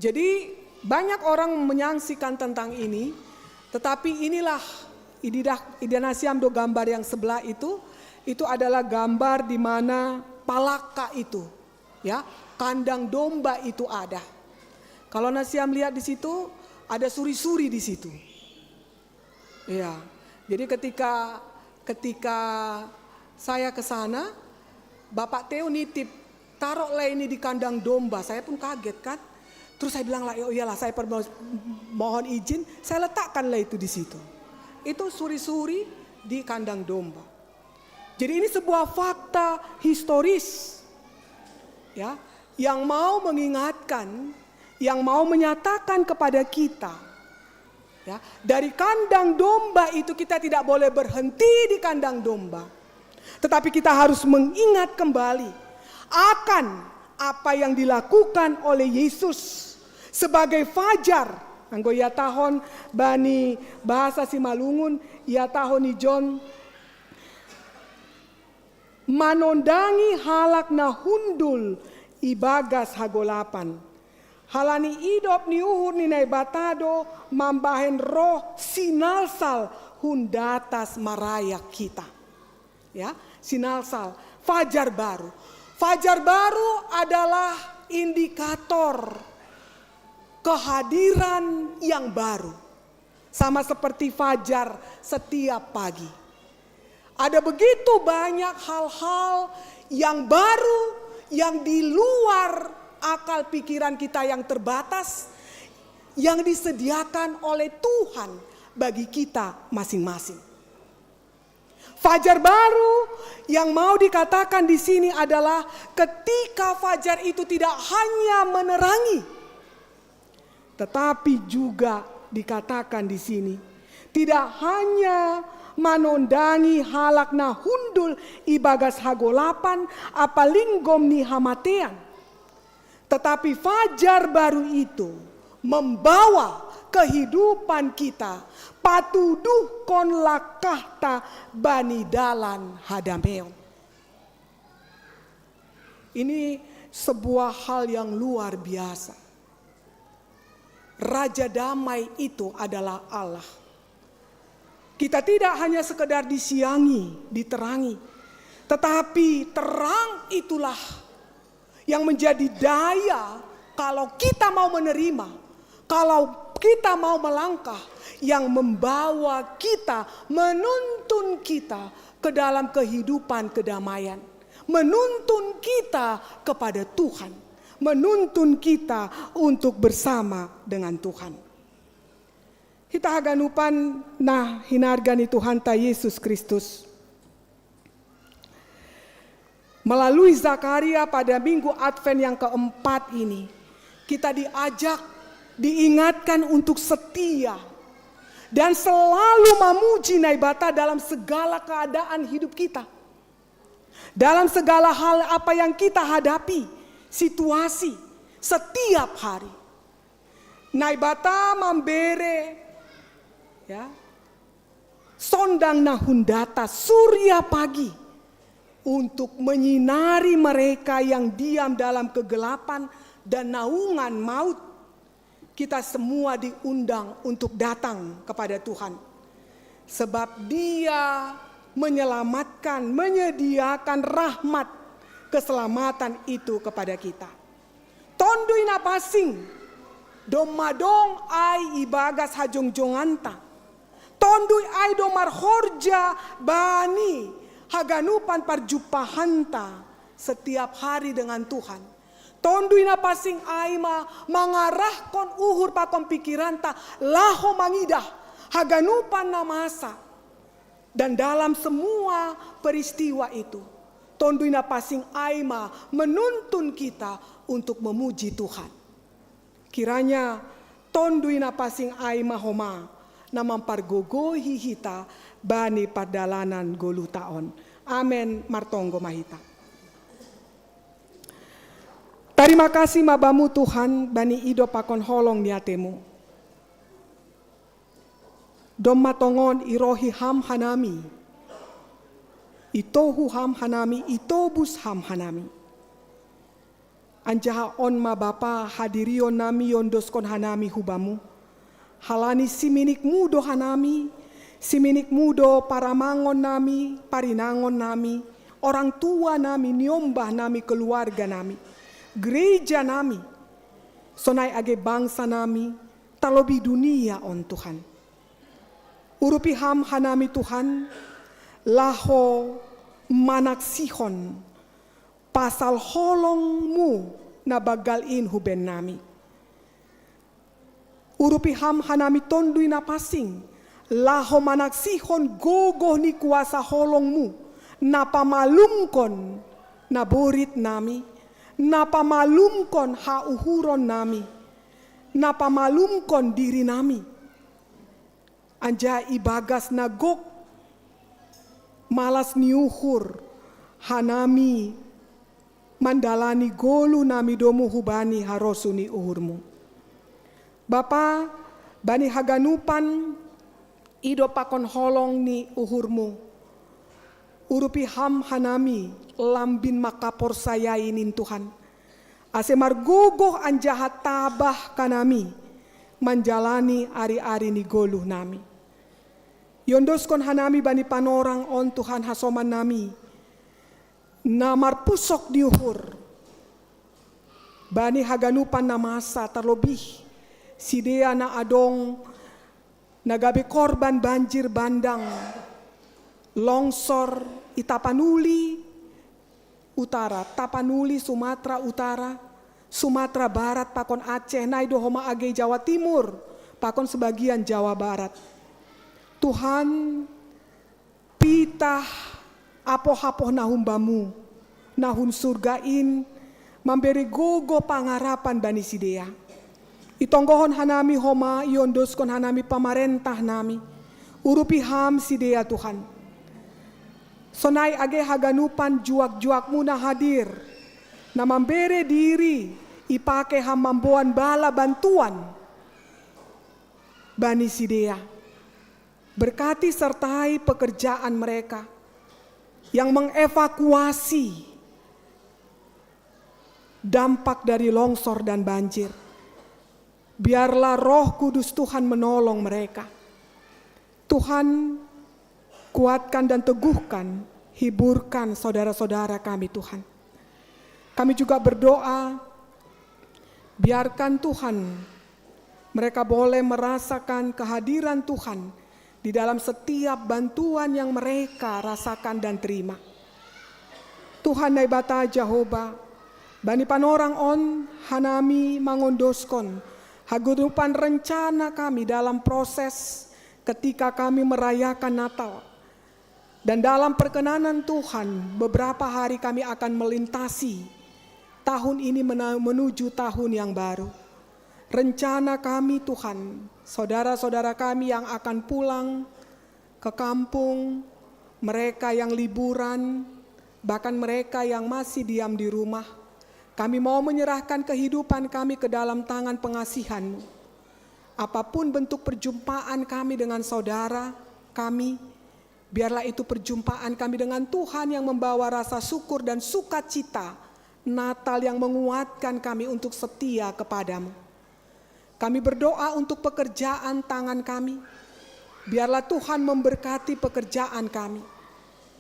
Jadi banyak orang menyaksikan tentang ini, tetapi inilah idanasiam do gambar yang sebelah itu adalah gambar di mana palaka itu, ya, kandang domba itu ada. Kalau nasiam lihat di situ ada suri-suri di situ. Ya, jadi ketika saya ke sana, Bapak Theo nitip, taruhlah ini di kandang domba. Saya pun kaget kan. Terus saya bilang lah, oh iyalah, saya mohon izin, saya letakkanlah itu di situ. Itu suri-suri di kandang domba. Jadi ini sebuah fakta historis, ya, yang mau mengingatkan, yang mau menyatakan kepada kita, ya, dari kandang domba itu kita tidak boleh berhenti di kandang domba, tetapi kita harus mengingat kembali akan apa yang dilakukan oleh Yesus sebagai fajar. Anggo ya tahun bani bahasa Simalungun, ya tahun ijon manondangi halak na hundul ibagas hagolapan. Halani idop ni uhur ni nai batado mambahen roh sinalsal hundatas marayak kita. Ya, sinalsal, fajar baru. Fajar baru adalah indikator kehadiran yang baru. Sama seperti fajar setiap pagi. Ada begitu banyak hal-hal yang baru, yang di luar akal pikiran kita yang terbatas, yang disediakan oleh Tuhan bagi kita masing-masing. Fajar baru yang mau dikatakan di sini adalah ketika fajar itu tidak hanya menerangi, tetapi juga dikatakan di sini. Tidak hanya manondangi halak na hundul ibagas hagolapan apalinggom ni hamatean. Tetapi fajar baru itu membawa kehidupan kita patuduh kon lakahta bani dalan hadameon. Ini sebuah hal yang luar biasa. Raja damai itu adalah Allah. Kita tidak hanya sekedar disiangi, diterangi, tetapi terang itulah yang menjadi daya kalau kita mau menerima, kalau kita mau melangkah, yang membawa kita, menuntun kita ke dalam kehidupan kedamaian, menuntun kita kepada Tuhan, menuntun kita untuk bersama dengan Tuhan. Kita haganupan nah hinargani Tuhan ta Yesus Kristus. Melalui Zakaria pada minggu Advent yang keempat ini, kita diajak, diingatkan untuk setia dan selalu memuji Naibata dalam segala keadaan hidup kita. Dalam segala hal apa yang kita hadapi, situasi, setiap hari. Naibata membere sondang nahundata surya pagi untuk menyinari mereka yang diam dalam kegelapan dan naungan maut. Kita semua diundang untuk datang kepada Tuhan, sebab Dia menyelamatkan, menyediakan rahmat keselamatan itu kepada kita. Tondui napasing domadong ai ibagas hajong-jonganta. Tondui ai domar horja bani haganupan parjupahanta setiap hari dengan Tuhan. Tondui napasing aima mangarahkon uhur pakon pikiranta laho mangidah haganupan namasa. Dan dalam semua peristiwa itu, tondui napasing aima menuntun kita untuk memuji Tuhan. Kiranya tondui napasing aima homa na mampargogohi hita bani pardalanan golutaon. Amen martonggo mahita. Terima kasih mabamu Tuhan bani ido pakon holong niatemu. Dom matongon irohi ham hanami. Itohu ham hanami, itobus ham hanami. Anjaha on ma bapa hadirion nami yondoskon hanami hubamu. Halani siminik mudo hanami, siminik mudo paramangon nami, parinangon nami, orang tua nami, niombah nami, keluarga nami, gereja nami, sonai age bangsa nami, talobi dunia on Tuhan. Urupi ham hanami Tuhan, laho manaksihon, pasal holongmu na bagalin huben nami. Urupi ham hanami tondui napasing, laho manaksihon gogoh ni kuasa holongmu, napamalumkon naborit nami, napamalumkon hauhuron nami, napamalumkon diri nami. Anja ibagas nagok, malas niuhur, hanami, mandalani golu nami domu hubani harosuni uhurmu. Bapa, bani haganupan, ido pakon holong ni uhurmu. Urupi ham hanami, lambin makapor saya inin Tuhan. Ase margogoh anjahat tabah kanami, manjalani ari-ari ni goluh nami. Yondoskon hanami bani panorang on Tuhan hasoman nami. Namar pusok diuhur. Bani haganupan namasa terlebih. Sidea na adong nagabe korban banjir bandang, longsor Itapanuli Utara, Tapanuli Sumatera Utara, Sumatera Barat pakon Aceh, naido homa age Jawa Timur, pakon sebagian Jawa Barat. Tuhan pitah apoh-apoh nahumbamu, nahun surgain, memberi gogo pangarapan bani sidea. Itonggohon hanami homa iondoskon hanami pamarentah nami. Urupi ham sidea Tuhan. Sonai age haganupan juak-juak muna hadir. Na mambere diri ipake ham mamboan bala bantuan. Bani sidea. Berkati sertai pekerjaan mereka yang mengevakuasi dampak dari longsor dan banjir. Biarlah Roh Kudus Tuhan menolong mereka. Tuhan, kuatkan dan teguhkan, hiburkan saudara-saudara kami Tuhan. Kami juga berdoa, biarkan Tuhan, mereka boleh merasakan kehadiran Tuhan di dalam setiap bantuan yang mereka rasakan dan terima. Tuhan naibata Jehovah, bani panorang on hanami mangondoskon, hagurupan rencana kami dalam proses ketika kami merayakan Natal. Dan dalam perkenanan Tuhan, beberapa hari kami akan melintasi tahun ini menuju tahun yang baru. Rencana kami Tuhan, saudara-saudara kami yang akan pulang ke kampung, mereka yang liburan, bahkan mereka yang masih diam di rumah, kami mau menyerahkan kehidupan kami ke dalam tangan pengasihan-Mu. Apapun bentuk perjumpaan kami dengan saudara kami, biarlah itu perjumpaan kami dengan Tuhan yang membawa rasa syukur dan sukacita Natal yang menguatkan kami untuk setia kepadamu. Kami berdoa untuk pekerjaan tangan kami. Biarlah Tuhan memberkati pekerjaan kami.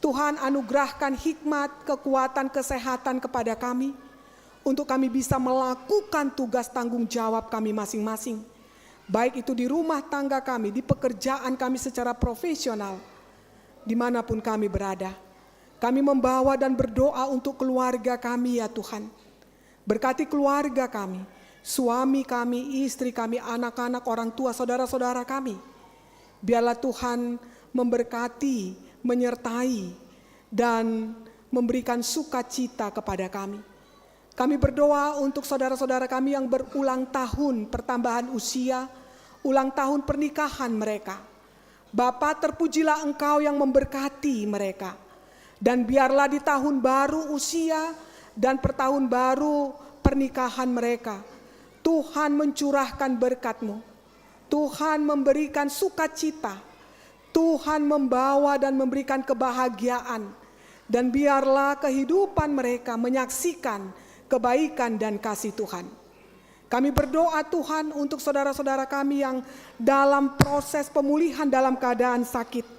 Tuhan anugerahkan hikmat, kekuatan, kesehatan kepada kami untuk kami bisa melakukan tugas tanggung jawab kami masing-masing. Baik itu di rumah tangga kami, di pekerjaan kami secara profesional, dimanapun kami berada. Kami membawa dan berdoa untuk keluarga kami ya Tuhan. Berkati keluarga kami, suami kami, istri kami, anak-anak, orang tua, saudara-saudara kami. Biarlah Tuhan memberkati, menyertai, dan memberikan sukacita kepada kami. Kami berdoa untuk saudara-saudara kami yang berulang tahun pertambahan usia, ulang tahun pernikahan mereka. Bapa, terpujilah Engkau yang memberkati mereka. Dan biarlah di tahun baru usia dan pertahun baru pernikahan mereka, Tuhan mencurahkan berkat-Mu. Tuhan memberikan sukacita. Tuhan membawa dan memberikan kebahagiaan. Dan biarlah kehidupan mereka menyaksikan kebaikan dan kasih Tuhan. Kami berdoa Tuhan untuk saudara-saudara kami yang dalam proses pemulihan dalam keadaan sakit.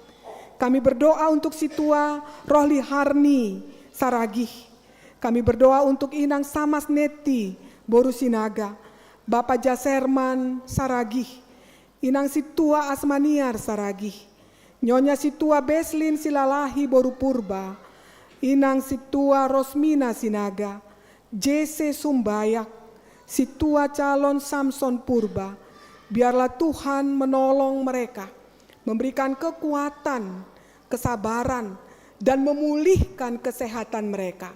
Kami berdoa untuk Situa Rohli Harni Saragih. Kami berdoa untuk Inang Samas Neti Borusinaga, Bapak Jaserman Saragih, Inang Situa Asmaniar Saragih, Nyonya Situa Beslin Silalahi Borupurba, Inang Situa Rosmina Sinaga, JC Sumbayak, Situa Calon Samson Purba. Biarlah Tuhan menolong mereka, memberikan kekuatan, kesabaran, dan memulihkan kesehatan mereka.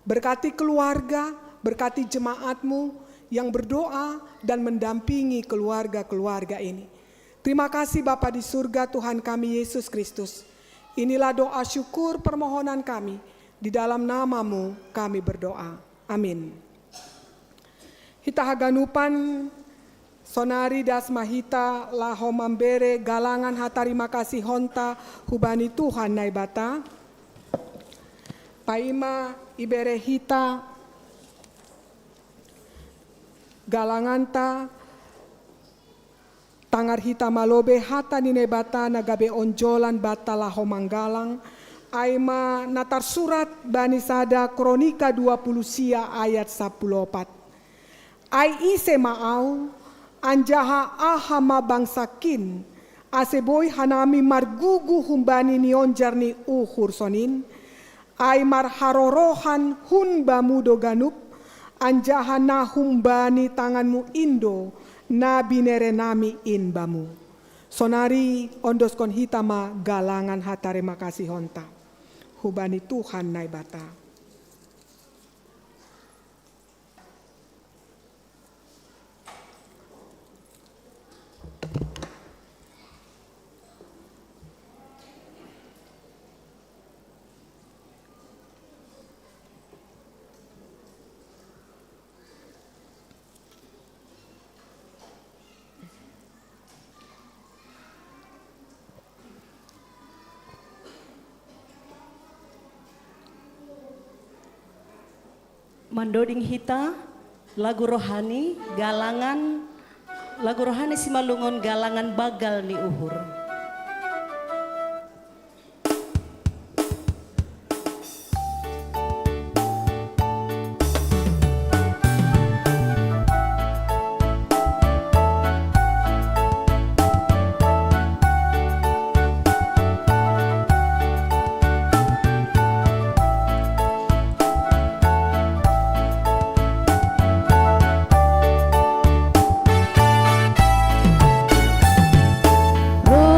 Berkati keluarga, berkati jemaat-Mu yang berdoa dan mendampingi keluarga-keluarga ini. Terima kasih Bapa di surga Tuhan kami Yesus Kristus. Inilah doa syukur permohonan kami. Di dalam nama-Mu kami berdoa. Amin. Hita haganupan sonari das mahita lahomambere galangan hatarima kasih honta hubani Tuhan naibata. Paima ibere hita galanganta tangar hita malobe hata nine bata nagabe onjolan bata lahomanggalang. Aima natar surat Bani Sada Kronika 20 sia ayat 14. Ai ise maau anjaha ahama bangsakin aseboy hanami margugu humbani nionjarni uhur sonin. Ai marharorohan hun bamudo ganup anjaha na humbani tanganmu indo na binere nami in bamu. Sonari ondoskon hitama galangan hatare makasih honta. Hubani Tuhan naibata. mandoding hita lagu rohani simalungon galangan bagal ni uhur. Roh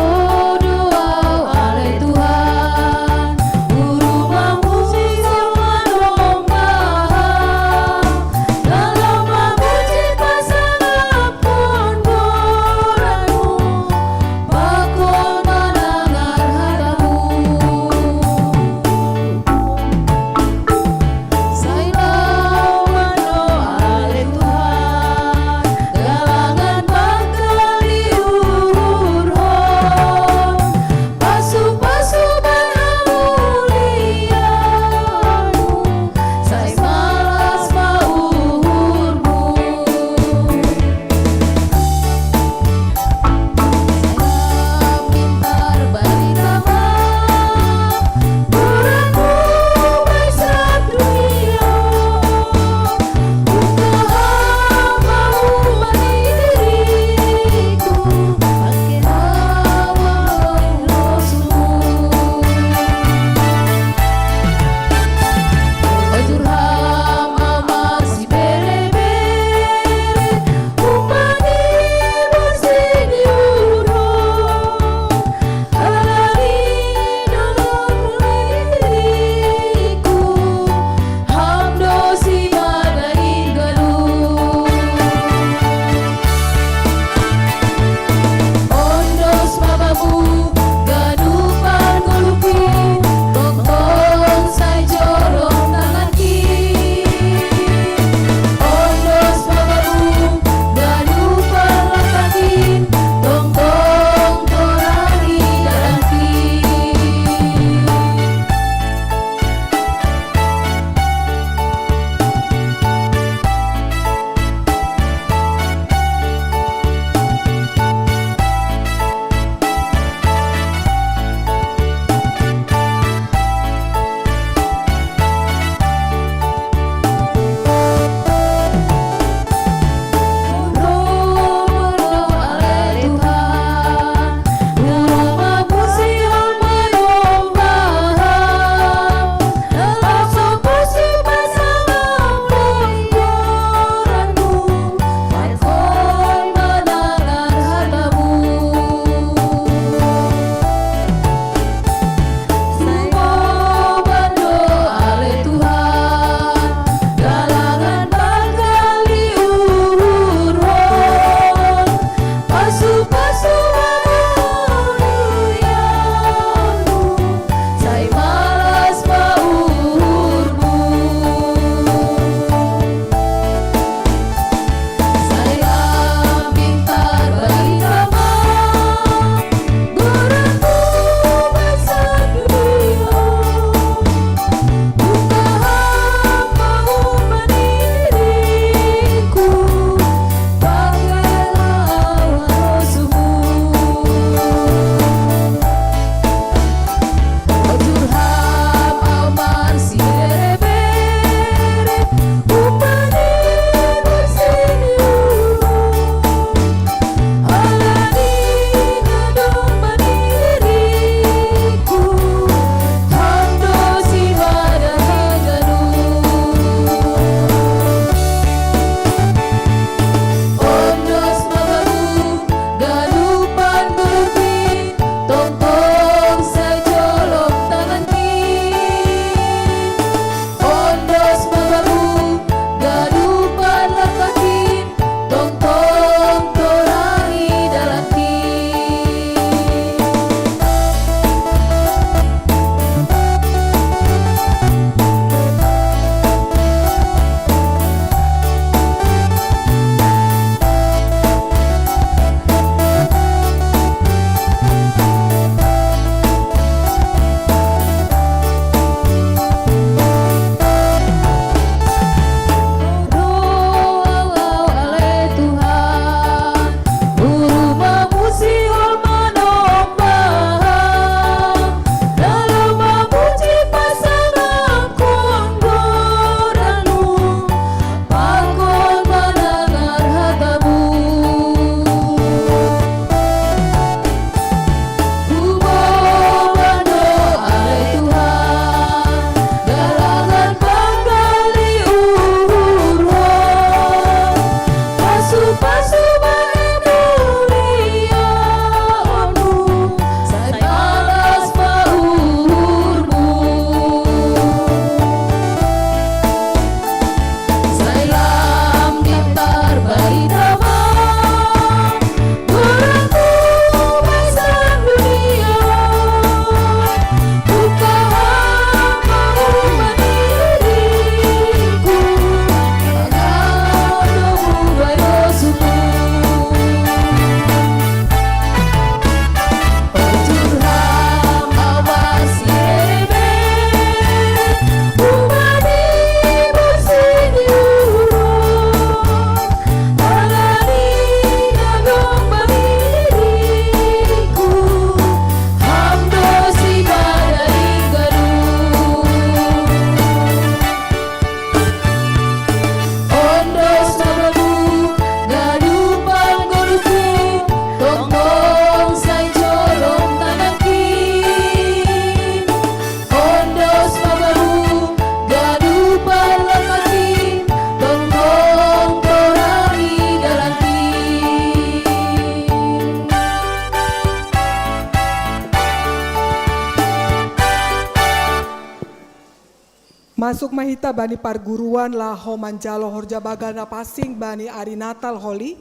Masuk mahita bani parguruan laho manjalo horja bagana pasing bani ari natal holi.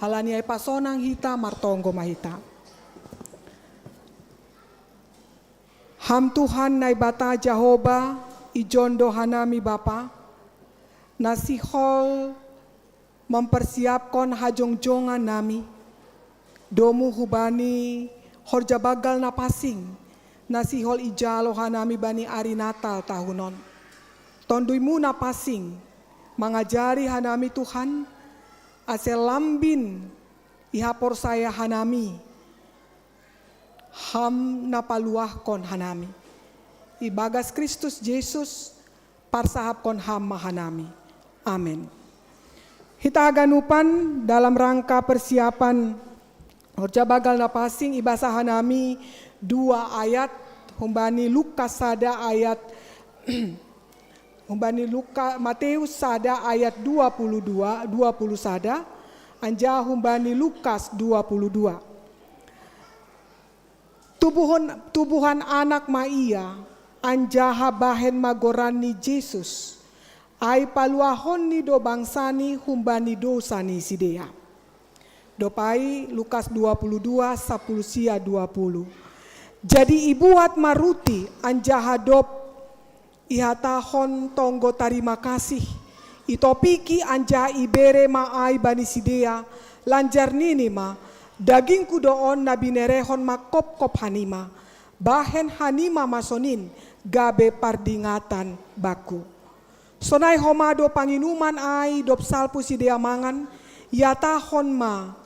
Halaniai pasonang hita martonggo mahita. Ham Tuhan nai bata Jehovah ijondo hanami Bapa. Nasihol mempersiapkan hajong-jongan nami. Domu hubani horja bagal na pasing. Nasihol ijalo hanami bani ari natal tahunon. Tonduymu na pasing. Mengajari hanami Tuhan. Asel lambin ihapor saya hanami. Ham napaluahkon hanami. Ibagas Kristus Yesus parsahapkon ham mahanami. Amin. Hita ganupan dalam rangka persiapan horja bagal na pasing ibasa hanami 2 ayat humbani Lukas sada ayat humbani Matius sada ayat 20 sada anja humbani Lukas 22. Tubuhan anak Maia anjaha bahen magorani Yesus ai paluahon ni do bangsani humbani dosani sidea. Dopai Lukas 22 10 sia 20. Jadi ibuat maruti anjaha dop ihatahon tonggo tarima kasih. Itopiki anja ibere maai bani sidea lanjar nini ma daging kudoon nabi nerehon makop-kop hanima. Bahen hanima masonin gabe pardingatan baku. Sonai homado panginuman ai dop salpu sidea mangan yatahon ma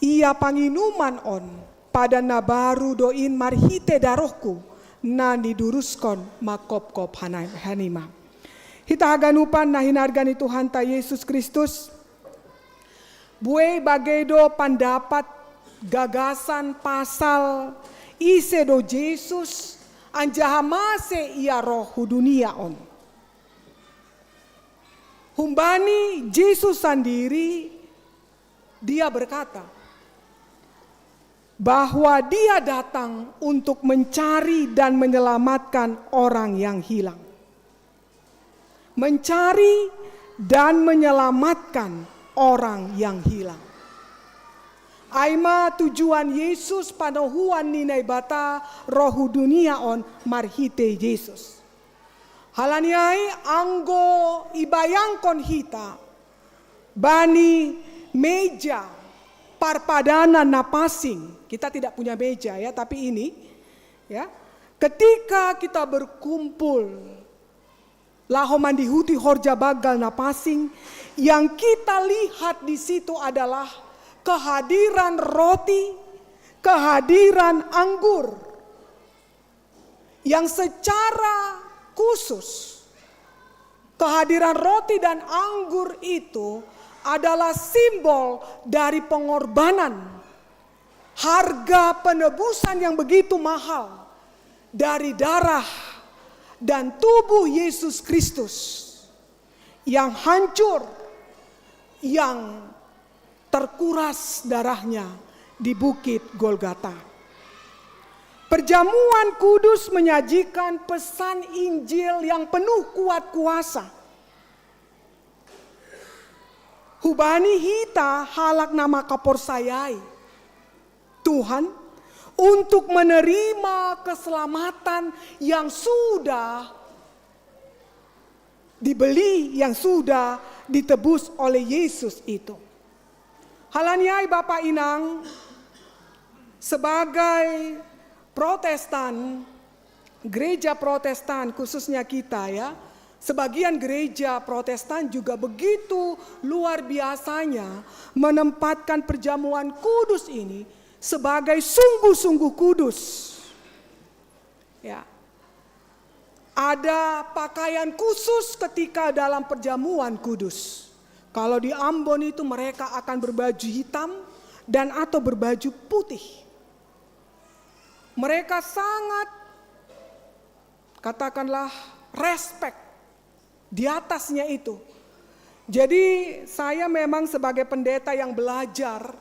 ia panginuman on pada nabaru doin marhite darohku na diduruskon makop-kop hanima. Hita haganupan na hinargani Tuhan ta Yesus Kristus. Buai bagedo pandapat gagasan pasal ise do Yesus anjahamase ia roh dunia on. Humbani Yesus sendiri dia berkata bahwa dia datang untuk mencari dan menyelamatkan orang yang hilang. Mencari dan menyelamatkan orang yang hilang. Aima tujuan Yesus panohuan ninai bata rohu dunia on marhite Yesus. Halaniai anggo ibayangkon hita bani meja parpadana napasing. Kita tidak punya meja ya, tapi ini ya. Ketika kita berkumpul laho mandihuti horja bagal napasing, yang kita lihat di situ adalah kehadiran roti, kehadiran anggur yang secara khusus kehadiran roti dan anggur itu adalah simbol dari pengorbanan harga penebusan yang begitu mahal dari darah dan tubuh Yesus Kristus yang hancur, yang terkuras darahnya di bukit Golgota. Perjamuan kudus menyajikan pesan Injil yang penuh kuat kuasa. Hubani hita halak nama kaporsayai Tuhan untuk menerima keselamatan yang sudah dibeli, yang sudah ditebus oleh Yesus itu. Halaniai Bapak Inang, sebagai Protestan, gereja Protestan khususnya kita ya, sebagian gereja Protestan juga begitu luar biasanya menempatkan perjamuan kudus ini sebagai sungguh-sungguh kudus. Ya. Ada pakaian khusus ketika dalam perjamuan kudus. Kalau di Ambon itu mereka akan berbaju hitam dan atau berbaju putih. Mereka sangat katakanlah respect di atasnya itu. Jadi saya memang sebagai pendeta yang belajar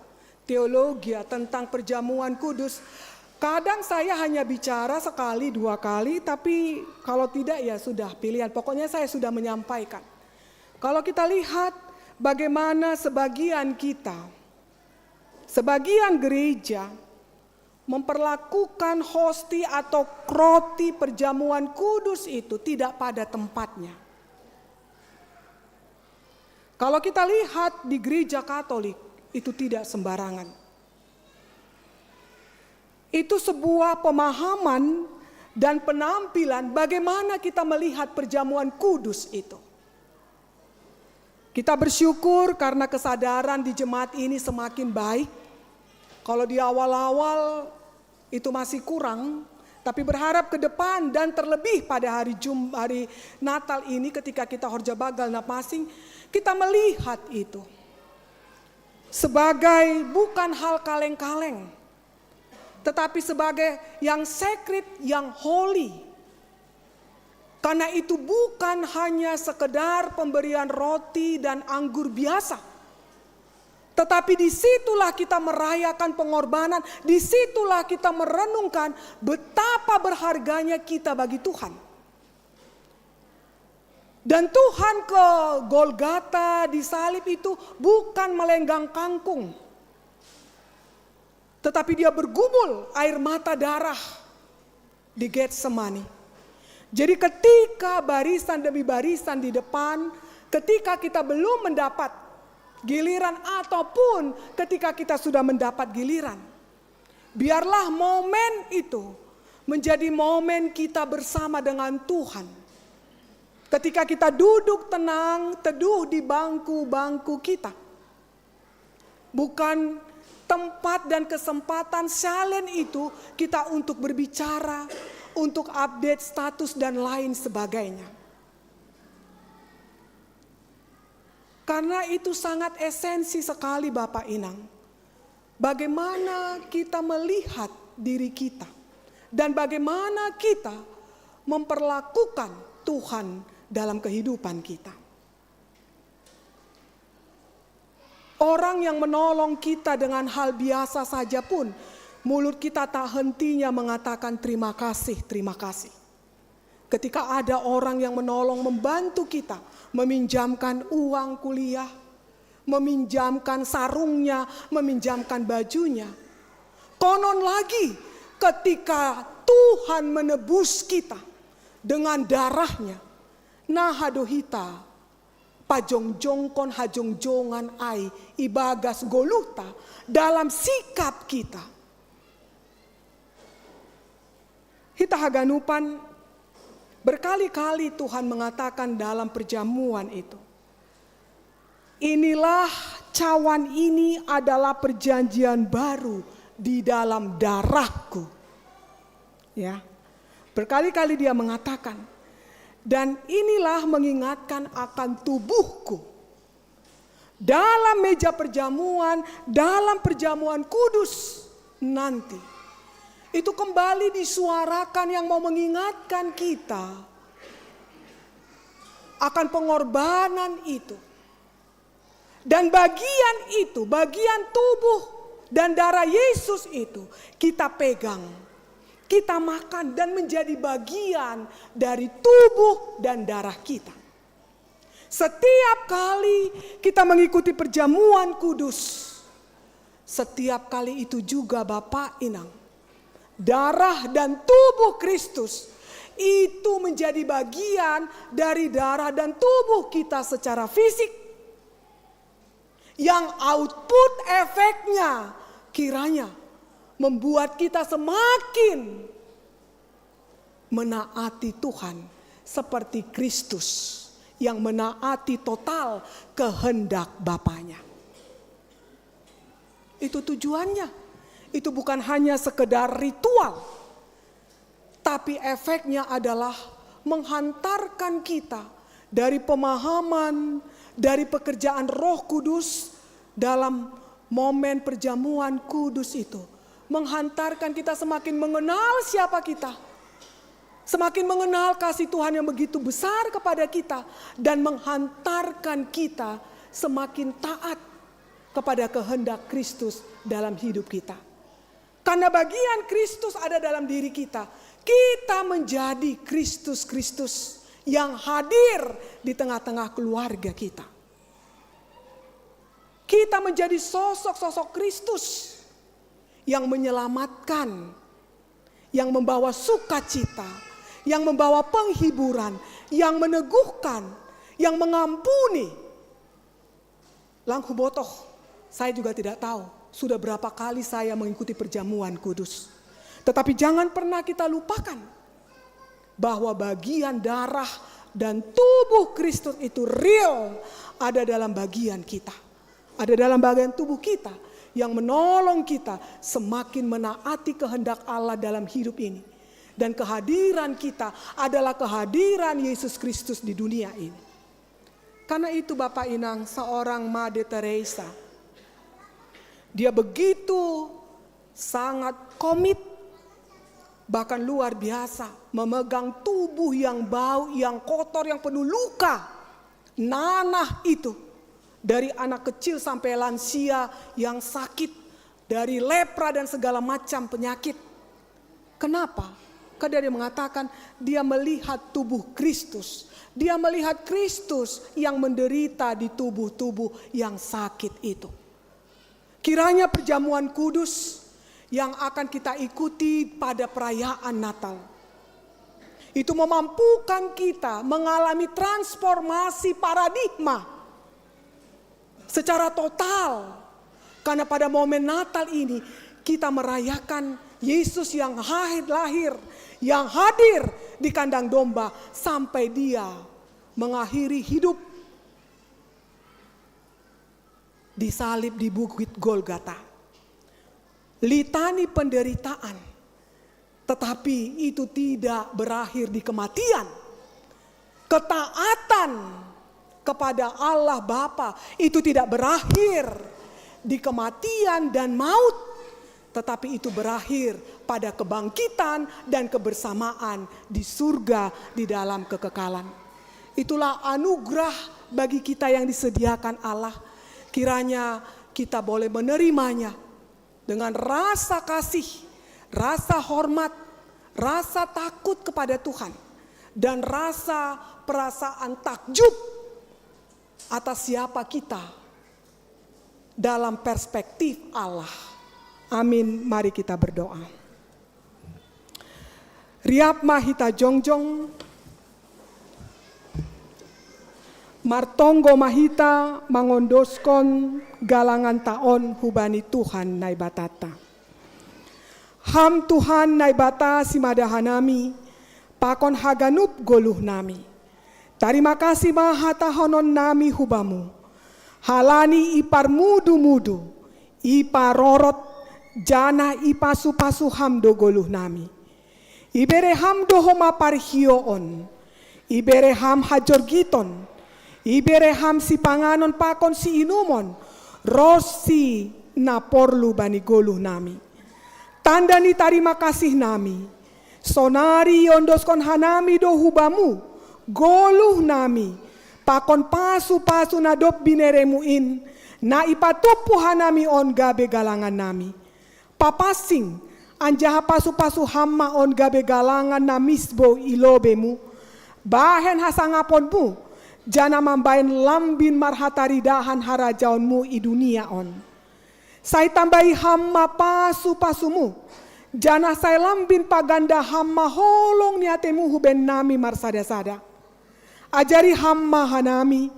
teologi tentang perjamuan kudus, Kadang saya hanya bicara sekali, 2 kali, tapi kalau tidak ya sudah pilihan. Pokoknya saya sudah menyampaikan. Kalau kita lihat bagaimana sebagian kita, sebagian gereja memperlakukan hosti atau roti perjamuan kudus itu tidak pada tempatnya. Kalau kita lihat di gereja Katolik, itu tidak sembarangan. Itu sebuah pemahaman dan penampilan bagaimana kita melihat perjamuan kudus itu. Kita bersyukur karena kesadaran di jemaat ini semakin baik. Kalau di awal-awal itu masih kurang, tapi berharap ke depan dan terlebih pada hari Natal ini ketika kita Horja Bagal Napasing, kita melihat itu sebagai bukan hal kaleng-kaleng, tetapi sebagai yang sacred, yang holy. Karena itu bukan hanya sekedar pemberian roti dan anggur biasa. Tetapi disitulah kita merayakan pengorbanan, disitulah kita merenungkan betapa berharganya kita bagi Tuhan. Dan Tuhan ke Golgata di salib itu bukan melenggang kangkung. Tetapi dia bergumul air mata darah di Getsemani. Jadi ketika barisan demi barisan di depan, ketika kita belum mendapat giliran ataupun ketika kita sudah mendapat giliran, biarlah momen itu menjadi momen kita bersama dengan Tuhan. Ketika kita duduk tenang, teduh di bangku-bangku kita. Bukan tempat dan kesempatan salen itu kita untuk berbicara, untuk update status dan lain sebagainya. Karena itu sangat esensi sekali Bapak Inang. Bagaimana kita melihat diri kita dan bagaimana kita memperlakukan Tuhan dalam kehidupan kita. Orang yang menolong kita dengan hal biasa saja pun, mulut kita tak hentinya mengatakan terima kasih, terima kasih. Ketika ada orang yang menolong, membantu kita, meminjamkan uang kuliah, meminjamkan sarungnya, meminjamkan bajunya. Konon lagi ketika Tuhan menebus kita dengan darahnya, nahadohita, pajong jongkon hajong jongan ai ibagas goluta dalam sikap kita. Hita haganupan berkali-kali Tuhan mengatakan dalam perjamuan itu, inilah cawan ini adalah perjanjian baru di dalam darahku. Ya, berkali-kali dia mengatakan, dan inilah mengingatkan akan tubuhku. Dalam meja perjamuan, dalam perjamuan kudus nanti, itu kembali disuarakan yang mau mengingatkan kita akan pengorbanan itu. Dan bagian itu, bagian tubuh dan darah Yesus itu kita pegang, kita makan dan menjadi bagian dari tubuh dan darah kita. Setiap kali kita mengikuti perjamuan kudus, setiap kali itu juga Bapak Inang, darah dan tubuh Kristus itu menjadi bagian dari darah dan tubuh kita secara fisik. Yang output efeknya kiranya membuat kita semakin menaati Tuhan seperti Kristus yang menaati total kehendak Bapaknya. Itu tujuannya. Itu bukan hanya sekedar ritual, tapi efeknya adalah menghantarkan kita dari pemahaman, dari pekerjaan Roh Kudus dalam momen perjamuan kudus itu. Menghantarkan kita semakin mengenal siapa kita. Semakin mengenal kasih Tuhan yang begitu besar kepada kita. Dan menghantarkan kita semakin taat kepada kehendak Kristus dalam hidup kita. Karena bagian Kristus ada dalam diri kita. Kita menjadi Kristus-Kristus yang hadir di tengah-tengah keluarga kita. Kita menjadi sosok-sosok Kristus yang menyelamatkan, yang membawa sukacita, yang membawa penghiburan, yang meneguhkan, yang mengampuni. Langku botoh, saya juga tidak tahu sudah berapa kali saya mengikuti perjamuan kudus. Tetapi jangan pernah kita lupakan bahwa bagian darah dan tubuh Kristus itu real ada dalam bagian kita. Ada dalam bagian tubuh kita yang menolong kita semakin menaati kehendak Allah dalam hidup ini. Dan kehadiran kita adalah kehadiran Yesus Kristus di dunia ini. Karena itu Bapak Inang, seorang Mother Teresa, dia begitu sangat komit, bahkan luar biasa, memegang tubuh yang bau, yang kotor, yang penuh luka, nanah itu. Dari anak kecil sampai lansia yang sakit, dari lepra dan segala macam penyakit. Kenapa? Karena dia mengatakan dia melihat tubuh Kristus. Dia melihat Kristus yang menderita di tubuh-tubuh yang sakit itu. Kiranya perjamuan kudus yang akan kita ikuti pada perayaan Natal itu memampukan kita mengalami transformasi paradigma secara total. Karena pada momen Natal ini kita merayakan Yesus yang lahir, yang hadir di kandang domba sampai dia mengakhiri hidup disalib di bukit Golgota. Litani penderitaan, tetapi itu tidak berakhir di kematian. Ketaatan kepada Allah Bapa itu tidak berakhir di kematian dan maut, tetapi itu berakhir pada kebangkitan dan kebersamaan di surga di dalam kekekalan. Itulah anugerah bagi kita yang disediakan Allah. Kiranya kita boleh menerimanya dengan rasa kasih, rasa hormat, rasa takut kepada Tuhan, dan rasa perasaan takjub atas siapa kita dalam perspektif Allah. Amin, mari kita berdoa. Riap mahita jongjong, martonggo mahita mangondoskon galangan taon hubani Tuhan nai batata. Ham Tuhan nai bata simadahanami, pakon haganup goluh nami. Terima kasih mahata honon nami hubamu. Halani ipar mudu-mudu, ipar rorot, jana ipa supasu hamdo goluh nami. Ibere ham dohoma parhioon, ibere ham hajorgiton, ibere ham si panganon pakon si inumon, rosi na porlu bani goluh nami. Tanda ni terima kasih nami, sonari ondoskon hanami do hubamu, goluh nami, pakon pasu-pasu na dop bineremuin, na ipatupu hanami on gabe galangan nami. Papasing, anjaha pasu-pasu hamma on gabe galangan na misbo ilobemu, bahen hasangaponmu, jana mambain lambin marhataridahan harajaonmu i dunia on. Saya tambahi hamma pasu-pasumu, jana saya lambin paganda hamma holong niatemu huben nami marsada-sada. Ajari hamma hanami,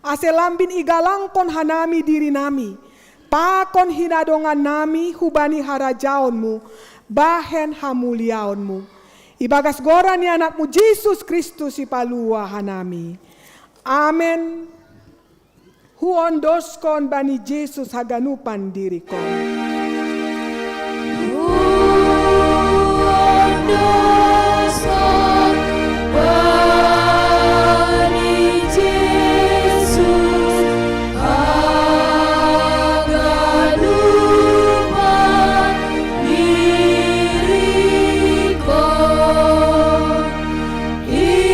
ase lambin igalangkon hanami diri nami, pakon hinadongan nami hubani harajaonmu, bahen hamuliaonmu. Ibagas gorani anakmu Yesus Kristus ipalua hanami. Amen. Huondoskon bani Yesus haganupan dirikon. Huondoskon bani Yesus haganupan dirikon. Ia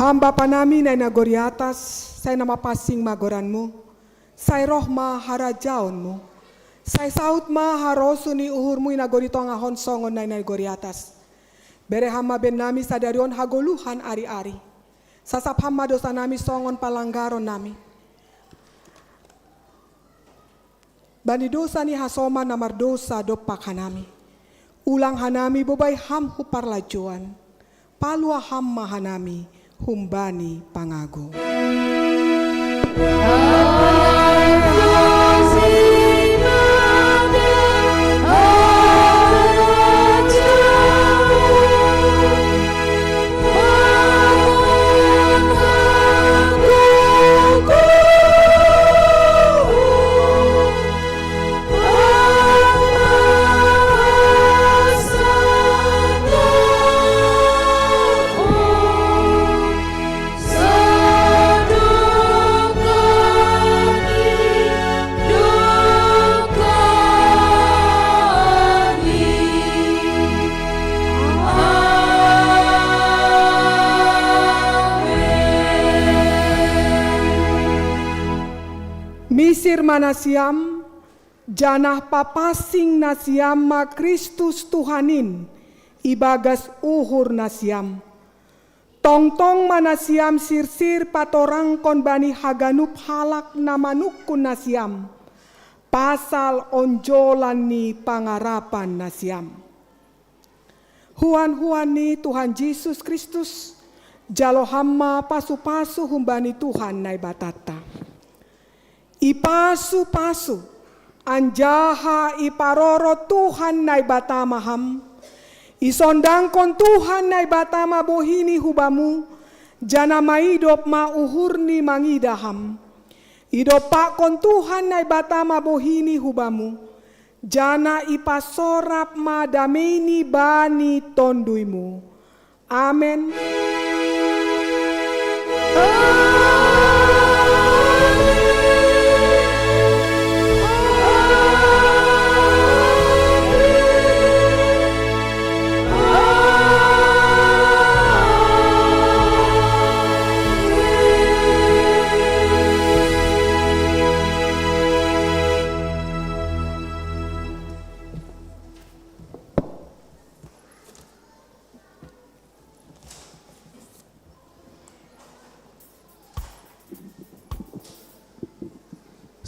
Hamba panami na nagori atas, say nama pasing magoranmu, say roh ma harajaonmu, say saut ma harosu ni uhurmu inagori tongahon songon na nagori atas. Bere hamba ben nami sadarion hagoluhan ari-ari, sasap hamba dosa nami songon palanggaron nami. Bani dosa ni hasoma namar dosa dopak hanami, ulang hanami bobay ham huparlajuan, palua hamma hanami, humbani pangago. Misir manasiam, janah papasing nasiam ma Kristus Tuhanin, ibagas uhur nasiam. Tongtong manasiam sirsir patorang kon bani haganup halak namanukun nasiam, pasal onjolan ni pangarapan nasiam. Huan ni Tuhan Yesus Kristus, jalo hamma pasu-pasu humbani Tuhan nai batata. Ipasu-pasu, anjaha iparoro Tuhan nai batamaham, isondangkon Tuhan nai batama bohini hubamu, jana maidop ma uhurni mangidaham. Idopakon Tuhan nai batama bohini hubamu, jana ipasorap ma dameni bani tonduimu. Amen.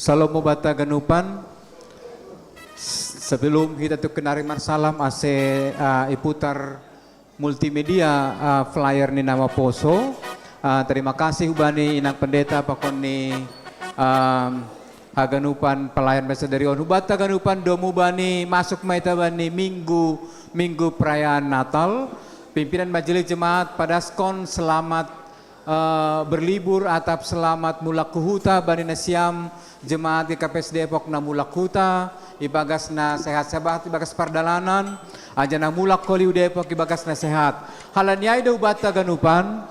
Salam bata ganupan. Sebelum kita tuh kenariman salam ase iputar multimedia flyer ni nama poso. Terima kasih hubani inang pendeta pakon ni ganupan pelayan mesa dari on hubata ganupan domu bani masuk maita bani minggu perayaan Natal. Pimpinan majelis jemaat padaskon selamat berlibur atap selamat mulak kuhuta bani nasiam jemaat di KPS Depok na mulak huta ibagas na sehat-sehat ibagas pardalanan aja na mulak koliu Depok ibagas na sehat halanyai do bata ganupan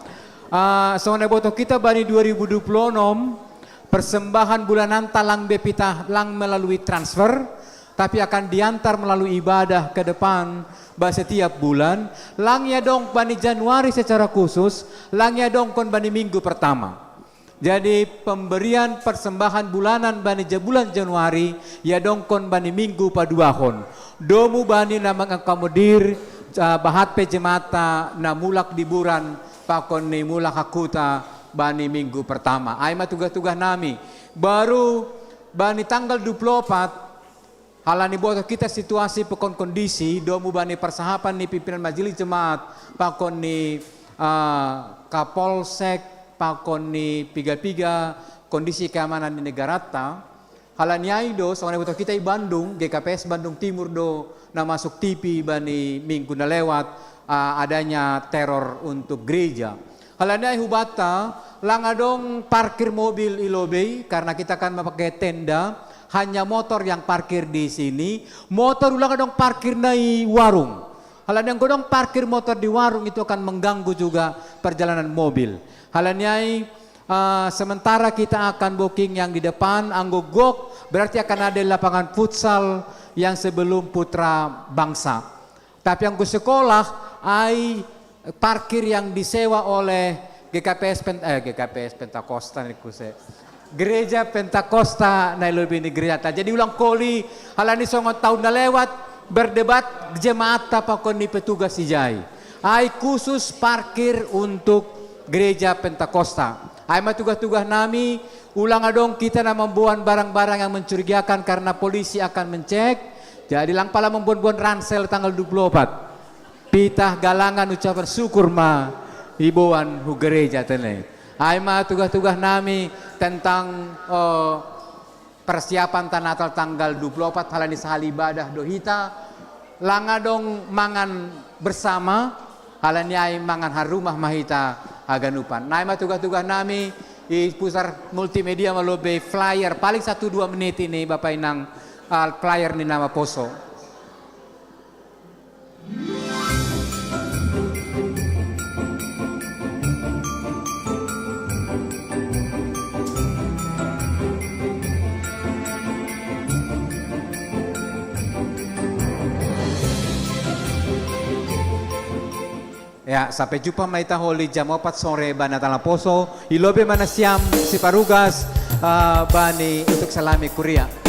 soalnya boto kita bani 2026 persembahan bulanan talang bepita lang melalui transfer tapi akan diantar melalui ibadah ke depan setiap bulan lang ya dong bani Januari secara khusus lang ya dong kon bani minggu pertama. Jadi pemberian persembahan bulanan bani bulan Januari ya dongkon bani minggu paduahon. Domu bani namang akamodir bahat pe jemata na mulak diburan pakon ni mulak hakuta bani minggu pertama. Ay matugah-tugah nami. Baru bani tanggal 24 halani buat kita situasi pekon kondisi domu bani persahapan ni pimpinan majelis jemaat pakon ni Kapolsek pakon ni piga-piga kondisi keamanan di negara ta halanyai do soalnya butuh kita di Bandung GKPS Bandung Timur do na masuk TV bani minggu na lewat adanya teror untuk gereja halanyai hubata langadong parkir mobil ilobe karena kita kan memakai tenda hanya motor yang parkir di sini motor ulang dong parkir nai warung halanyai godong parkir motor di warung itu akan mengganggu juga perjalanan mobil. Halanyai sementara kita akan booking yang di depan anggo gok berarti akan ada lapangan futsal yang sebelum Putra Bangsa. Tapi anggo sekolah ai parkir yang disewa oleh GKPS Pentakosta nih kuse. Gereja Pentakosta na lebih ni gereja ta. Jadi ulang koli halani songon tahun na lewat berdebat jemaat tapakon ni petugas sijai. Ai khusus parkir untuk gereja Pentakosta. Ai tugas-tugas nami ulang adong kita na membuat barang-barang yang mencurigakan karena polisi akan mencek. Jadi lang pala membuat ransel tanggal 24. Pitah galangan ucapan syukur ma ibuan hu gereja tene. Ai tugas-tugas nami tentang persiapan Natal tanggal 24 halani sahali ibadah dohita langadong mangan bersama halani ai mangan harumah mahita aganupan. Nah tugas-tugas nami di pusat multimedia melobe flyer paling 1-2 menit ini Bapak Inang flyer ni nama poso. Ya, sampai jumpa Maita Holi jam 4 sore Bana Talaposo. Ilobe mana siam si parugas bani untuk salami kuria.